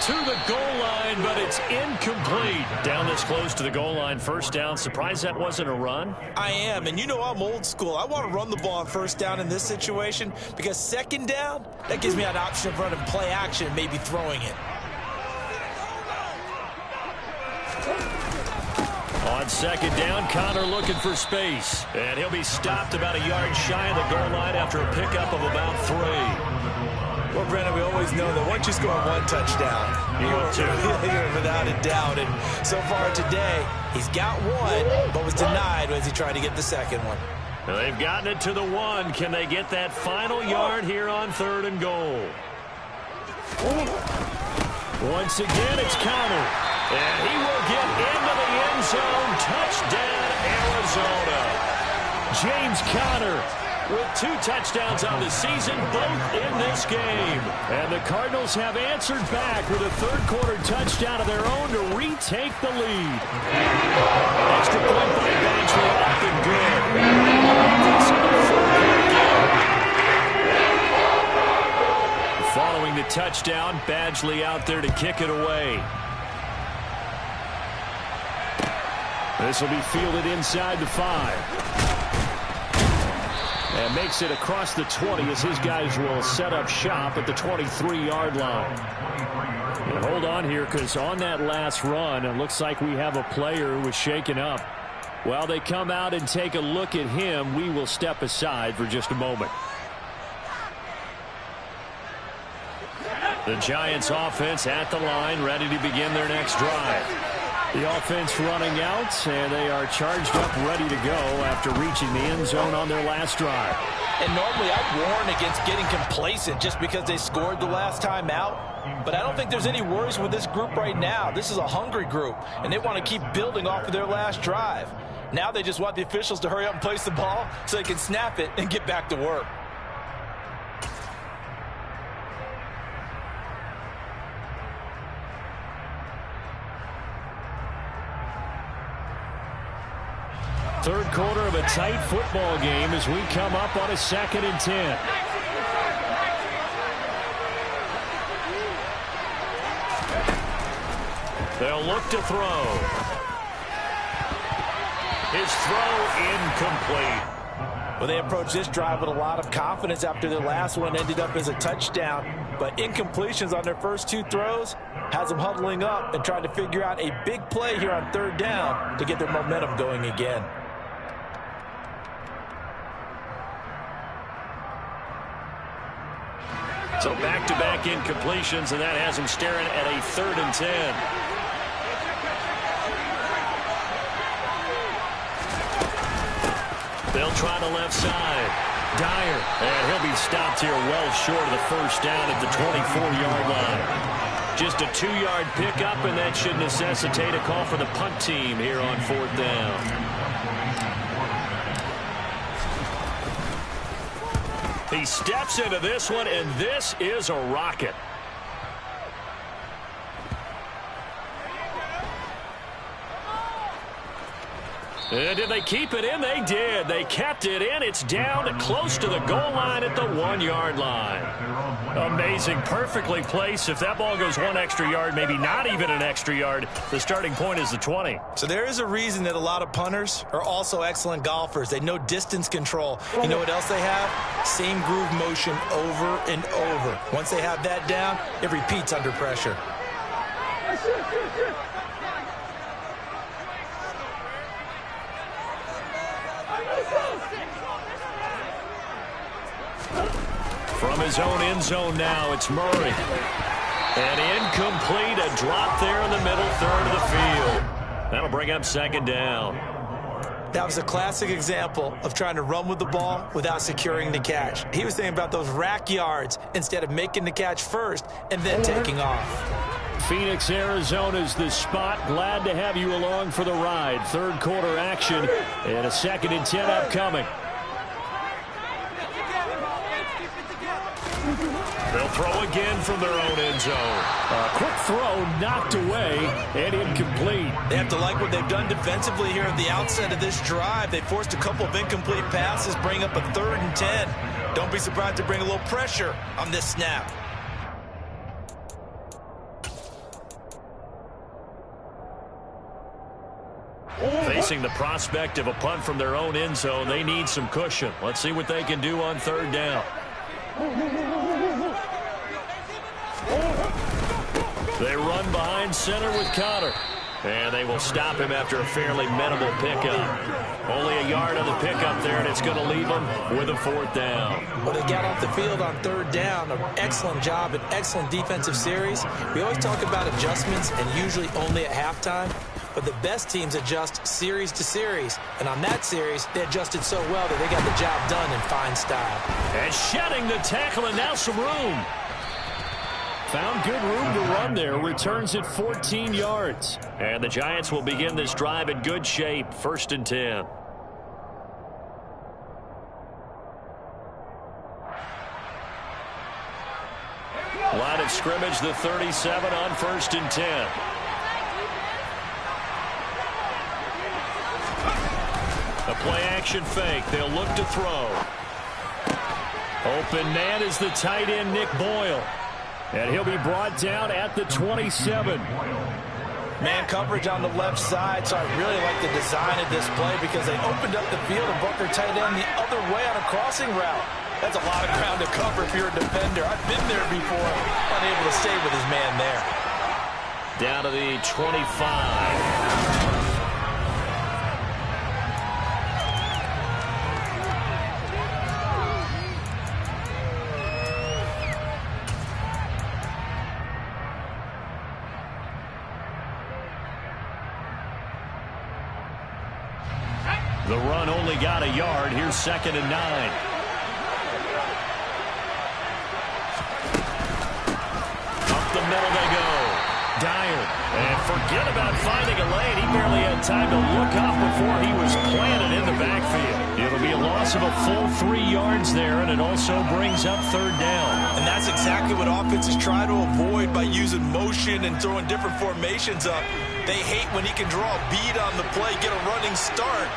A: To the goal line, but it's incomplete. Down this close to the goal line, 1st down. Surprised that wasn't a run?
D: I am, and you know I'm old school. I want to run the ball on 1st down in this situation because 2nd down, that gives me an option of running play action and maybe throwing it.
C: On
A: On second down, Connor looking for space. And he'll be stopped about a yard shy of the goal line after a pickup of about 3.
D: Well, Brennan, we always know that once you score 1 touchdown, you're without a doubt. And so far today, he's got 1, but was denied as he tried to get the second one.
A: They've gotten it to the 1. Can they get that final yard here on 3rd and goal? Once again, it's Connor. And he will get into the end zone. Touchdown, Arizona. James Conner with 2 touchdowns on the season, both in this game. And the Cardinals have answered back with a 3rd quarter touchdown of their own to retake the lead. Extra point by Badgley, up and good. Following the touchdown, Badgley out there to kick it away. This will be fielded inside the 5. And makes it across the 20 as his guys will set up shop at the 23-yard line. And hold on here, because on that last run, it looks like we have a player who was shaken up. While they come out and take a look at him, we will step aside for just a moment. The Giants offense at the line, ready to begin their next drive. The offense running out, and they are charged up, ready to go after reaching the end zone on their last drive.
B: And normally I'd warn against getting complacent just because they scored the last time out. But I don't think there's any worries with this group right now. This is a hungry group, and they want to keep building off of their last drive. Now they just want the officials to hurry up and place the ball so they can snap it and get back to work.
A: Third quarter of a tight football game as we come up on a 2nd and 10. They'll look to throw. His throw incomplete.
B: Well, they approached this drive with a lot of confidence after their last one ended up as a touchdown. But incompletions on their first 2 throws has them huddling up and trying to figure out a big play here on 3rd down to get their momentum going again.
A: So back-to-back incompletions, and that has him staring at a 3rd and 10. They'll try the left side. Dyer, and he'll be stopped here well short of the first down at the 24-yard line. Just a 2-yard pickup, and that should necessitate a call for the punt team here on 4th down. He steps into this one, and this is a rocket. And did they keep it in? They did. They kept it in. It's down close to the goal line at the 1-yard line. Amazing. Perfectly placed. If that ball goes 1 extra yard, maybe not even an extra yard, the starting point is the 20.
D: So there is a reason that a lot of punters are also excellent golfers. They know distance control. You know what else they have? Same groove motion over and over. Once they have that down, it repeats under pressure.
A: From his own end zone now, it's Murray. And incomplete, a drop there in the middle 3rd of the field. That'll bring up 2nd down.
D: That was a classic example of trying to run with the ball without securing the catch. He was thinking about those rack yards instead of making the catch first and then taking off.
A: Phoenix, Arizona's the spot. Glad to have you along for the ride. 3rd quarter action and a 2nd and 10 upcoming. They'll throw again from their own end zone. A quick throw knocked away and incomplete.
D: They have to like what they've done defensively here at the outset of this drive. They forced a couple of incomplete passes, bring up a 3rd and 10. Don't be surprised to bring a little pressure on this snap.
A: Facing the prospect of a punt from their own end zone, they need some cushion. Let's see what they can do on 3rd down. They run behind center with Connor. And they will stop him after a fairly minimal pickup. Only a yard on the pickup there, and it's going to leave him with a 4th down.
D: Well, they got off the field on 3rd down. An excellent job, an excellent defensive series. We always talk about adjustments, and usually only at halftime. But the best teams adjust series to series. And on that series, they adjusted so well that they got the job done in fine style.
A: And shedding the tackle, and now some room.
C: Found good room to run there. Returns it 14 yards.
A: And the Giants will begin this drive in good shape. 1st and 10. Line of scrimmage, the 37 on 1st and 10. A play-action fake. They'll look to throw. Open man is the tight end, Nick Boyle.
C: And he'll be brought down at the 27.
B: Man coverage on the left side, so I really like the design of this play because they opened up the field and brought their tight end the other way on a crossing route. That's a lot of ground to cover if you're a defender. I've been there before, unable to stay with his man there.
A: Down to the 25. The run only got a yard. Here's 2nd and 9. Up the middle they go. Dyer. And forget about finding a lane. He barely had time to look up before he was planted in the backfield. It'll be a loss of a full 3 yards there, and it also brings up 3rd down.
B: And that's exactly what offenses try to avoid by using motion and throwing different formations up. They hate when he can draw a bead on the play, get a running start,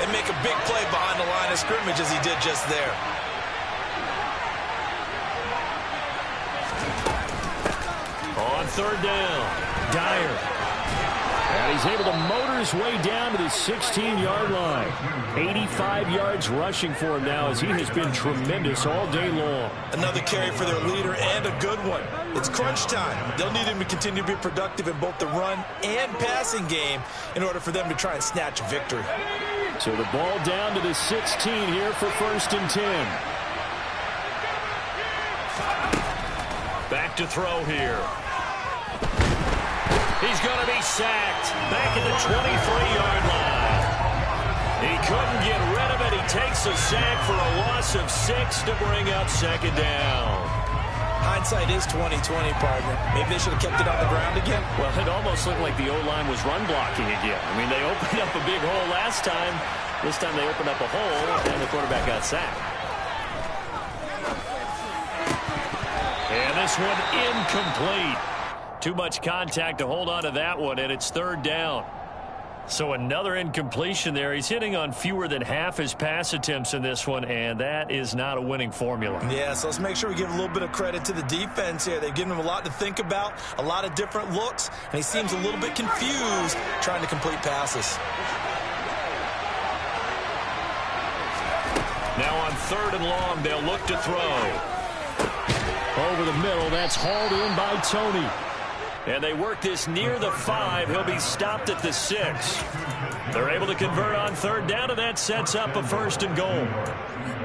B: and make a big play behind the line of scrimmage as he did just there.
A: On 3rd down, Dyer.
C: And he's able to motor his way down to the 16-yard line. 85 yards rushing for him now as he has been tremendous all day long.
B: Another carry for their leader and a good one. It's crunch time. They'll need him to continue to be productive in both the run and passing game in order for them to try and snatch victory.
C: So the ball down to the 16 here for 1st and 10.
A: Back to throw here. He's going to be sacked back at the 23-yard line. He couldn't get rid of it. He takes a sack for a loss of 6 to bring up 2nd down.
B: Hindsight is 20/20, partner. Maybe they should have kept it on the ground again.
A: Well, it almost looked like the O-line was run blocking again. I mean, they opened up a big hole last time. This time they opened up a hole, and the quarterback got sacked. And this one incomplete. Too much contact to hold on to that one, and it's 3rd down. So another incompletion there. He's hitting on fewer than half his pass attempts in this one, and that is not a winning formula.
B: Yeah, so let's make sure we give a little bit of credit to the defense here. They've given him a lot to think about, a lot of different looks, and he seems a little bit confused trying to complete passes.
A: Now on 3rd and long, they'll look to throw.
C: Over the middle, that's hauled in by Tony.
A: And they work this near the 5. He'll be stopped at the 6. They're able to convert on 3rd down, and that sets up a 1st and goal.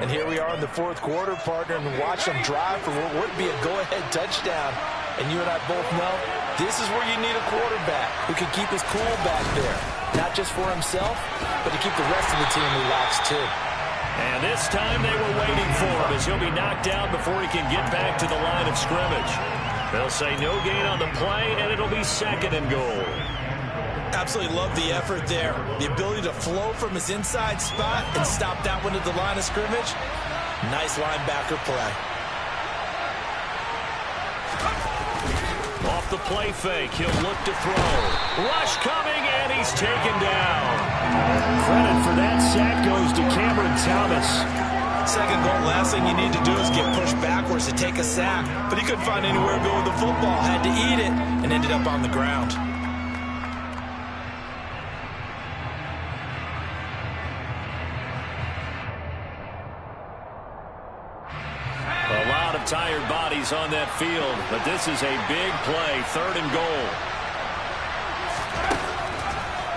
B: And here we are in the 4th quarter, partner, and watch them drive for what would be a go-ahead touchdown. And you and I both know this is where you need a quarterback who can keep his cool back there. Not just for himself, but to keep the rest of the team relaxed too.
A: And this time they were waiting for him as he'll be knocked down before he can get back to the line of scrimmage. They'll say no gain on the play, and it'll be 2nd and goal.
B: Absolutely love the effort there. The ability to flow from his inside spot and stop that one at the line of scrimmage. Nice linebacker play.
A: Off the play fake, he'll look to throw. Rush coming, and he's taken down.
C: Credit for that sack goes to Cameron Thomas.
B: 2nd goal, last thing you need to do is get pushed backwards to take a sack. But he couldn't find anywhere to go with the football, had to eat it, and ended up on the ground.
A: A lot of tired bodies on that field, but this is a big play, 3rd and goal.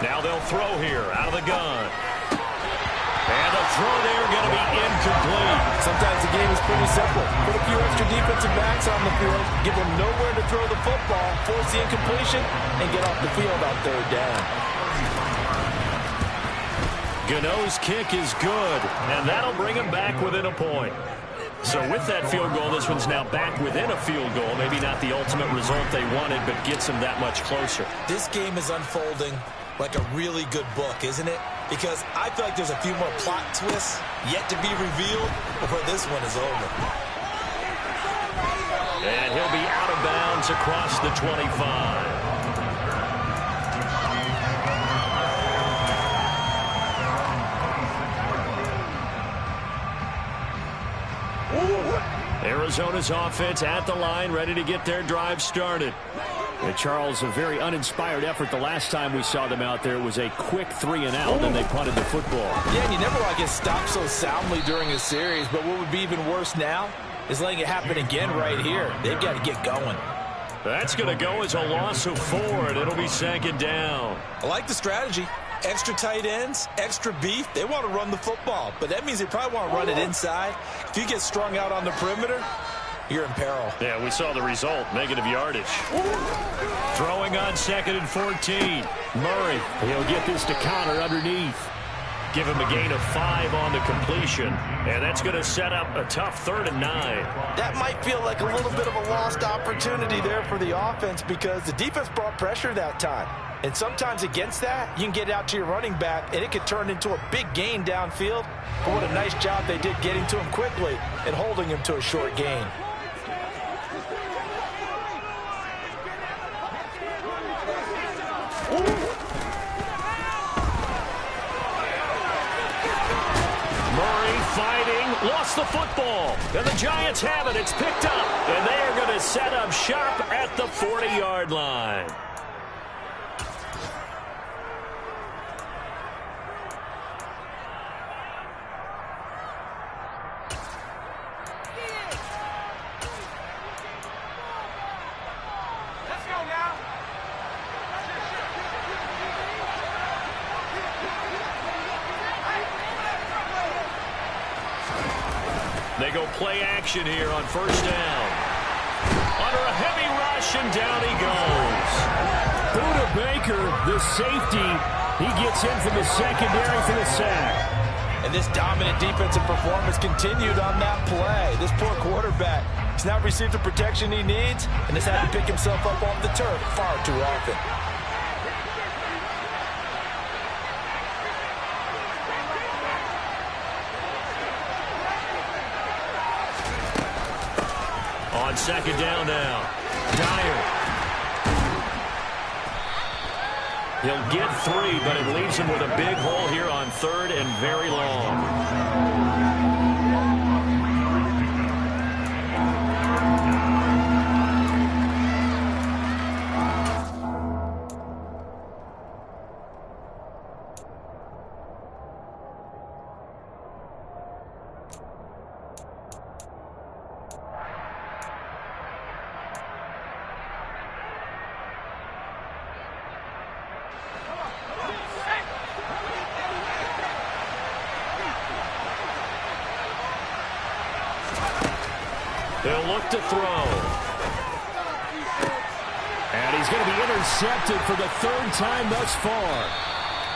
A: Now they'll throw here out of the gun. And the throw there going to be incomplete.
B: Sometimes the game is pretty simple. Put a few extra defensive backs on the field, give them nowhere to throw the football, force the incompletion, and get off the field on third down.
A: Gano's kick is good, and that'll bring him back within a point. So with that field goal, this one's now back within a field goal. Maybe not the ultimate result they wanted, but gets them that much closer.
D: This game is unfolding like a really good book, isn't it? Because I feel like there's a few more plot twists yet to be revealed before this one is over.
A: And he'll be out of bounds across the 25. Arizona's offense at the line, ready to get their drive started.
C: And Charles, a very uninspired effort the last time we saw them out there. It was a quick 3-and-out, and they punted the football.
B: Yeah, and you never want to get stopped so soundly during a series, but what would be even worse now is letting it happen again right here. They've got to get going.
A: That's going to go as a loss of 4, and it'll be second down.
D: I like the strategy. Extra tight ends, extra beef. They want to run the football, but that means they probably want to run it inside. If you get strung out on the perimeter, you're in peril.
A: Yeah, we saw the result, negative yardage. Throwing on 2nd and 14. Murray,
C: he'll get this to Connor underneath.
A: Give him a gain of 5 on the completion, and that's going to set up a tough 3rd and 9.
B: That might feel like a little bit of a lost opportunity there for the offense because the defense brought pressure that time. And sometimes against that, you can get out to your running back, and it could turn into a big gain downfield. But what a nice job they did getting to him quickly and holding him to a short gain.
A: Murray fighting, lost the football. And the Giants have it. It's picked up. And they are going to set up shop at the 40-yard line. They go play action here on first down. Under a heavy rush, and down he goes.
C: Buda Baker, the safety, he gets in from the secondary for the sack.
B: And this dominant defensive performance continued on that play. This poor quarterback has not received the protection he needs and has had to pick himself up off the turf far too often.
A: On second down now. Dyer. He'll get 3, but it leaves him with a big hole here on 3rd and very long. They'll look to throw.
C: And he's going to be intercepted for the 3rd time thus far.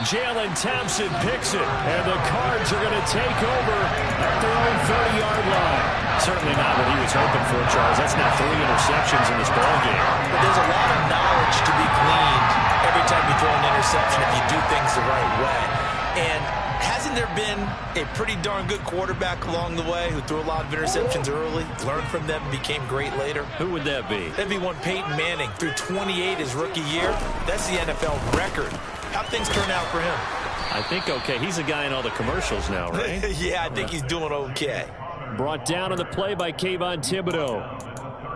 A: Jalen Thompson picks it, and the Cards are going to take over at their own 30-yard line. Certainly not what he was hoping for, Charles. That's now 3 interceptions in this ballgame.
D: But there's a lot of knowledge to be gleaned every time you throw an interception if you do things the right way. And hasn't there been a pretty darn good quarterback along the way who threw a lot of interceptions early, learned from them, and became great later?
A: Who would that be?
D: That'd be one Peyton Manning. Threw 28 his rookie year. That's the NFL record. How'd things turn out for him?
A: I think okay. He's a guy in all the commercials now, right?
D: Yeah, I think he's doing okay.
C: Brought down on the play by Kayvon Thibodeau.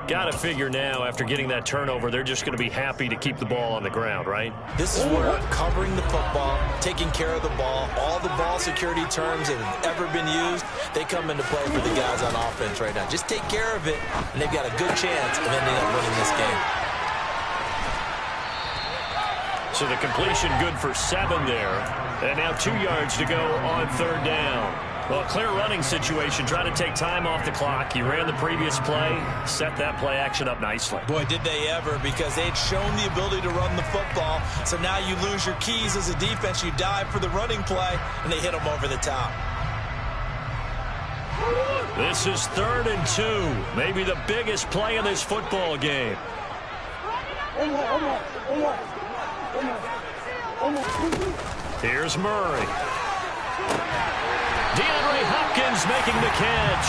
A: Got to figure now, after getting that turnover, they're just going to be happy to keep the ball on the ground, right?
D: This is where covering the football, taking care of the ball, all the ball security terms that have ever been used, they come into play for the guys on offense right now. Just take care of it, and they've got a good chance of ending up winning this game.
A: So the completion good for 7 there. And now 2 yards to go on 3rd down. Well, clear running situation. Trying to take time off the clock. He ran the previous play, set that play action up nicely.
D: Boy, did they ever, because they had shown the ability to run the football. So now you lose your keys as a defense. You dive for the running play, and they hit them over the top.
A: This is 3rd and 2. Maybe the biggest play in this football game. Here's Murray. DeAndre Hopkins making the catch.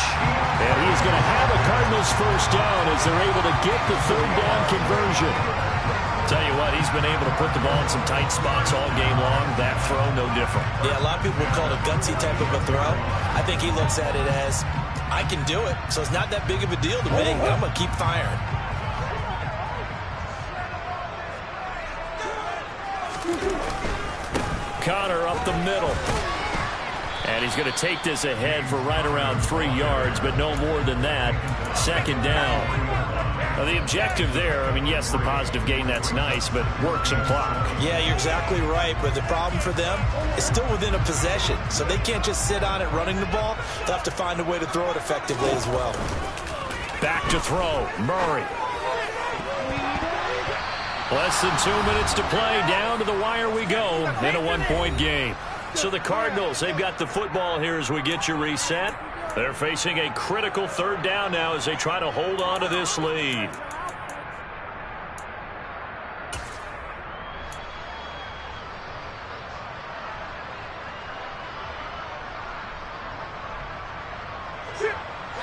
A: And he's going to have a Cardinals first down as they're able to get the 3rd down conversion. Tell you what, he's been able to put the ball in some tight spots all game long. That throw, no different.
D: Yeah, a lot of people would call it a gutsy type of a throw. I think he looks at it as, I can do it. So it's not that big of a deal to me. I'm going to keep firing.
A: Connor up the middle. And he's going to take this ahead for right around 3 yards, but no more than that. 2nd down. Now the objective there, I mean, yes, the positive gain, that's nice, but work some clock.
D: Yeah, you're exactly right, but the problem for them is still within a possession. So they can't just sit on it running the ball. They'll have to find a way to throw it effectively as well.
A: Back to throw. Murray. Less than 2 minutes to play. Down to the wire we go in a 1-point game. So the Cardinals, they've got the football here as we get you reset. They're facing a critical 3rd down now as they try to hold on to this lead.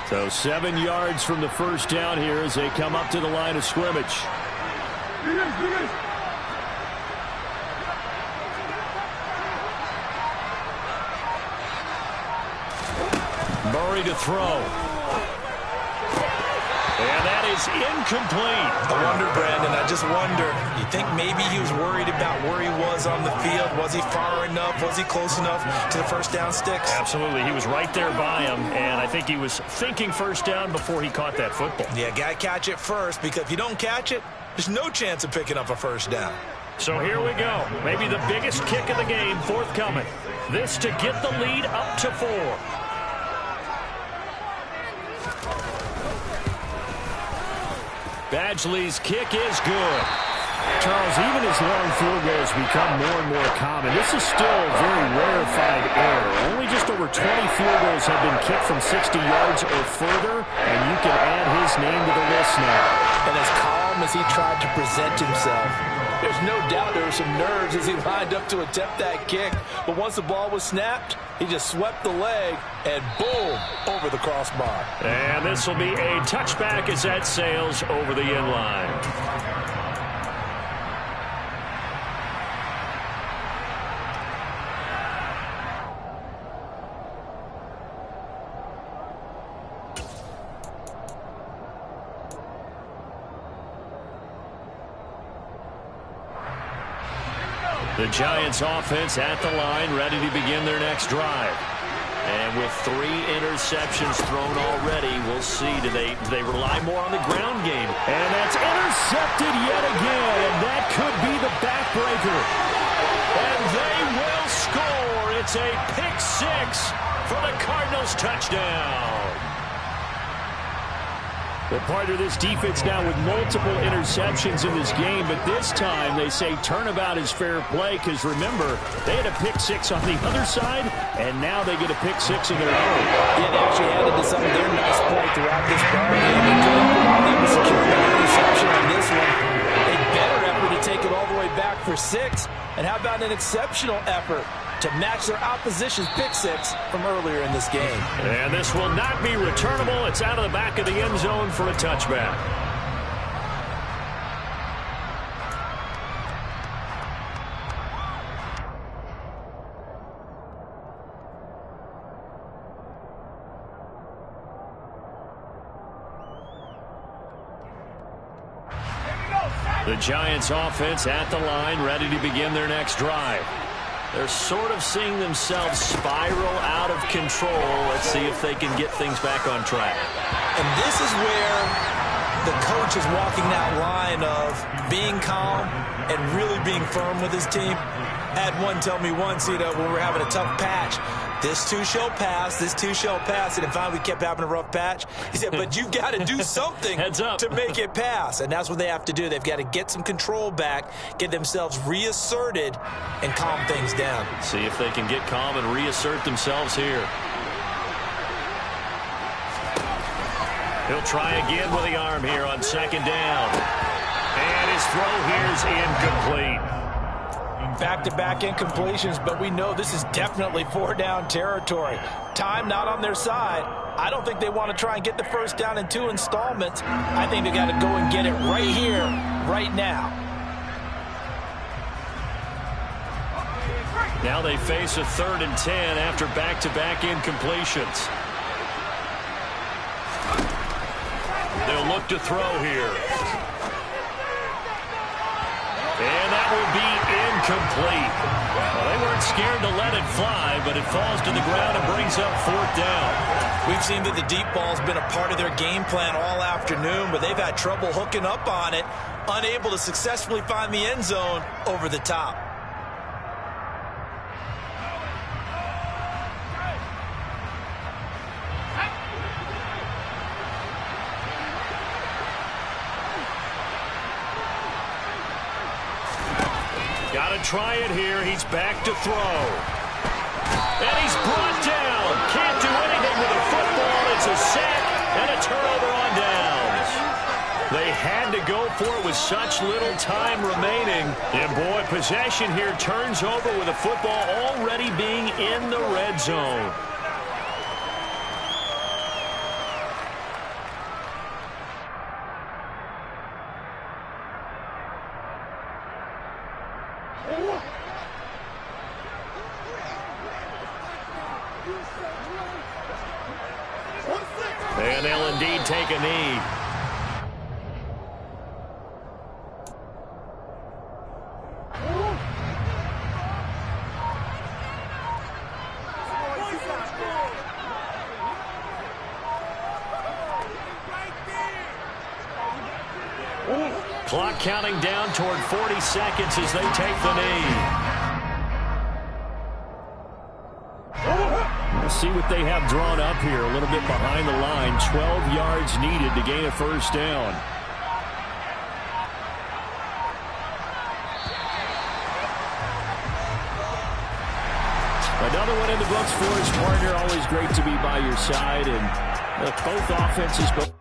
A: So 7 yards from the first down here as they come up to the line of scrimmage. Murray to throw. And that is incomplete.
D: I wonder, Brandon, I just wonder, you think maybe he was worried about where he was on the field? Was he far enough? Was he close enough to the first down sticks?
A: Absolutely. He was right there by him, and I think he was thinking first down before he caught that football.
D: Yeah, got to catch it first, because if you don't catch it, there's no chance of picking up a first down.
A: So here we go. Maybe the biggest kick of the game forthcoming. This to get the lead up to 4. Badgley's kick is good.
C: Charles, even as long field goals become more and more common, this is still a very rarefied error. Only just over 20 field goals have been kicked from 60 yards or further, and you can add his name to the list now.
B: And as calm as he tried to present himself, there's no doubt there were some nerves as he lined up to attempt that kick. But once the ball was snapped, he just swept the leg and boom, over the crossbar.
A: And this will be a touchback as that sails over the end line. The Giants offense at the line, ready to begin their next drive. And with 3 interceptions thrown already, we'll see, do they rely more on the ground game?
C: And that's intercepted yet again, and that could be the backbreaker.
A: And they will score. It's a pick 6 for the Cardinals touchdown.
C: Well, part of this defense now with multiple interceptions in this game, but this time they say turnabout is fair play because, remember, they had a pick 6 on the other side, and now they get a pick 6 of their own.
B: Yeah, they actually added to some of their nice play throughout this ball game. They were securing an interception on this one. A better effort to take it all the way back for 6. And how about an exceptional effort to match their opposition's pick 6 from earlier in this game.
A: And this will not be returnable. It's out of the back of the end zone for a touchback. The Giants offense at the line, ready to begin their next drive. They're sort of seeing themselves spiral out of control. Let's see if they can get things back on track.
D: And this is where the coach is walking that line of being calm and really being firm with his team. I had one tell me once, when we're having a tough patch, this too shall pass, this too shall pass. And if finally we kept having a rough patch, he said, but you've got to do something to make it pass. And that's what they have to do. They've got to get some control back, get themselves reasserted, and calm things down.
A: See if they can get calm and reassert themselves here. He'll try again with the arm here on second down. And his throw here is incomplete.
B: Back-to-back incompletions, but we know this is definitely four-down territory. Time not on their side. I don't think they want to try and get the first down in 2 installments. I think they got to go and get it right here, right now.
A: Now they face a 3rd and 10 after back-to-back incompletions. They'll look to throw here. And that will be incomplete. Well, they weren't scared to let it fly, but it falls to the ground and brings up 4th down.
D: We've seen that the deep ball's been a part of their game plan all afternoon, but they've had trouble hooking up on it, unable to successfully find the end zone over the top.
A: Got to try it here. He's back to throw. And he's brought down. Can't do anything with the football. It's a sack and a turnover on downs. They had to go for it with such little time remaining. And, boy, possession here turns over with the football already being in the red zone. And they'll indeed take a knee. Clock counting down toward 40 seconds as they take the knee. We'll see what they have drawn up here. A little bit behind the line. 12 yards needed to gain a first down. Another one in the books for his partner. Always great to be by your side. And both offenses...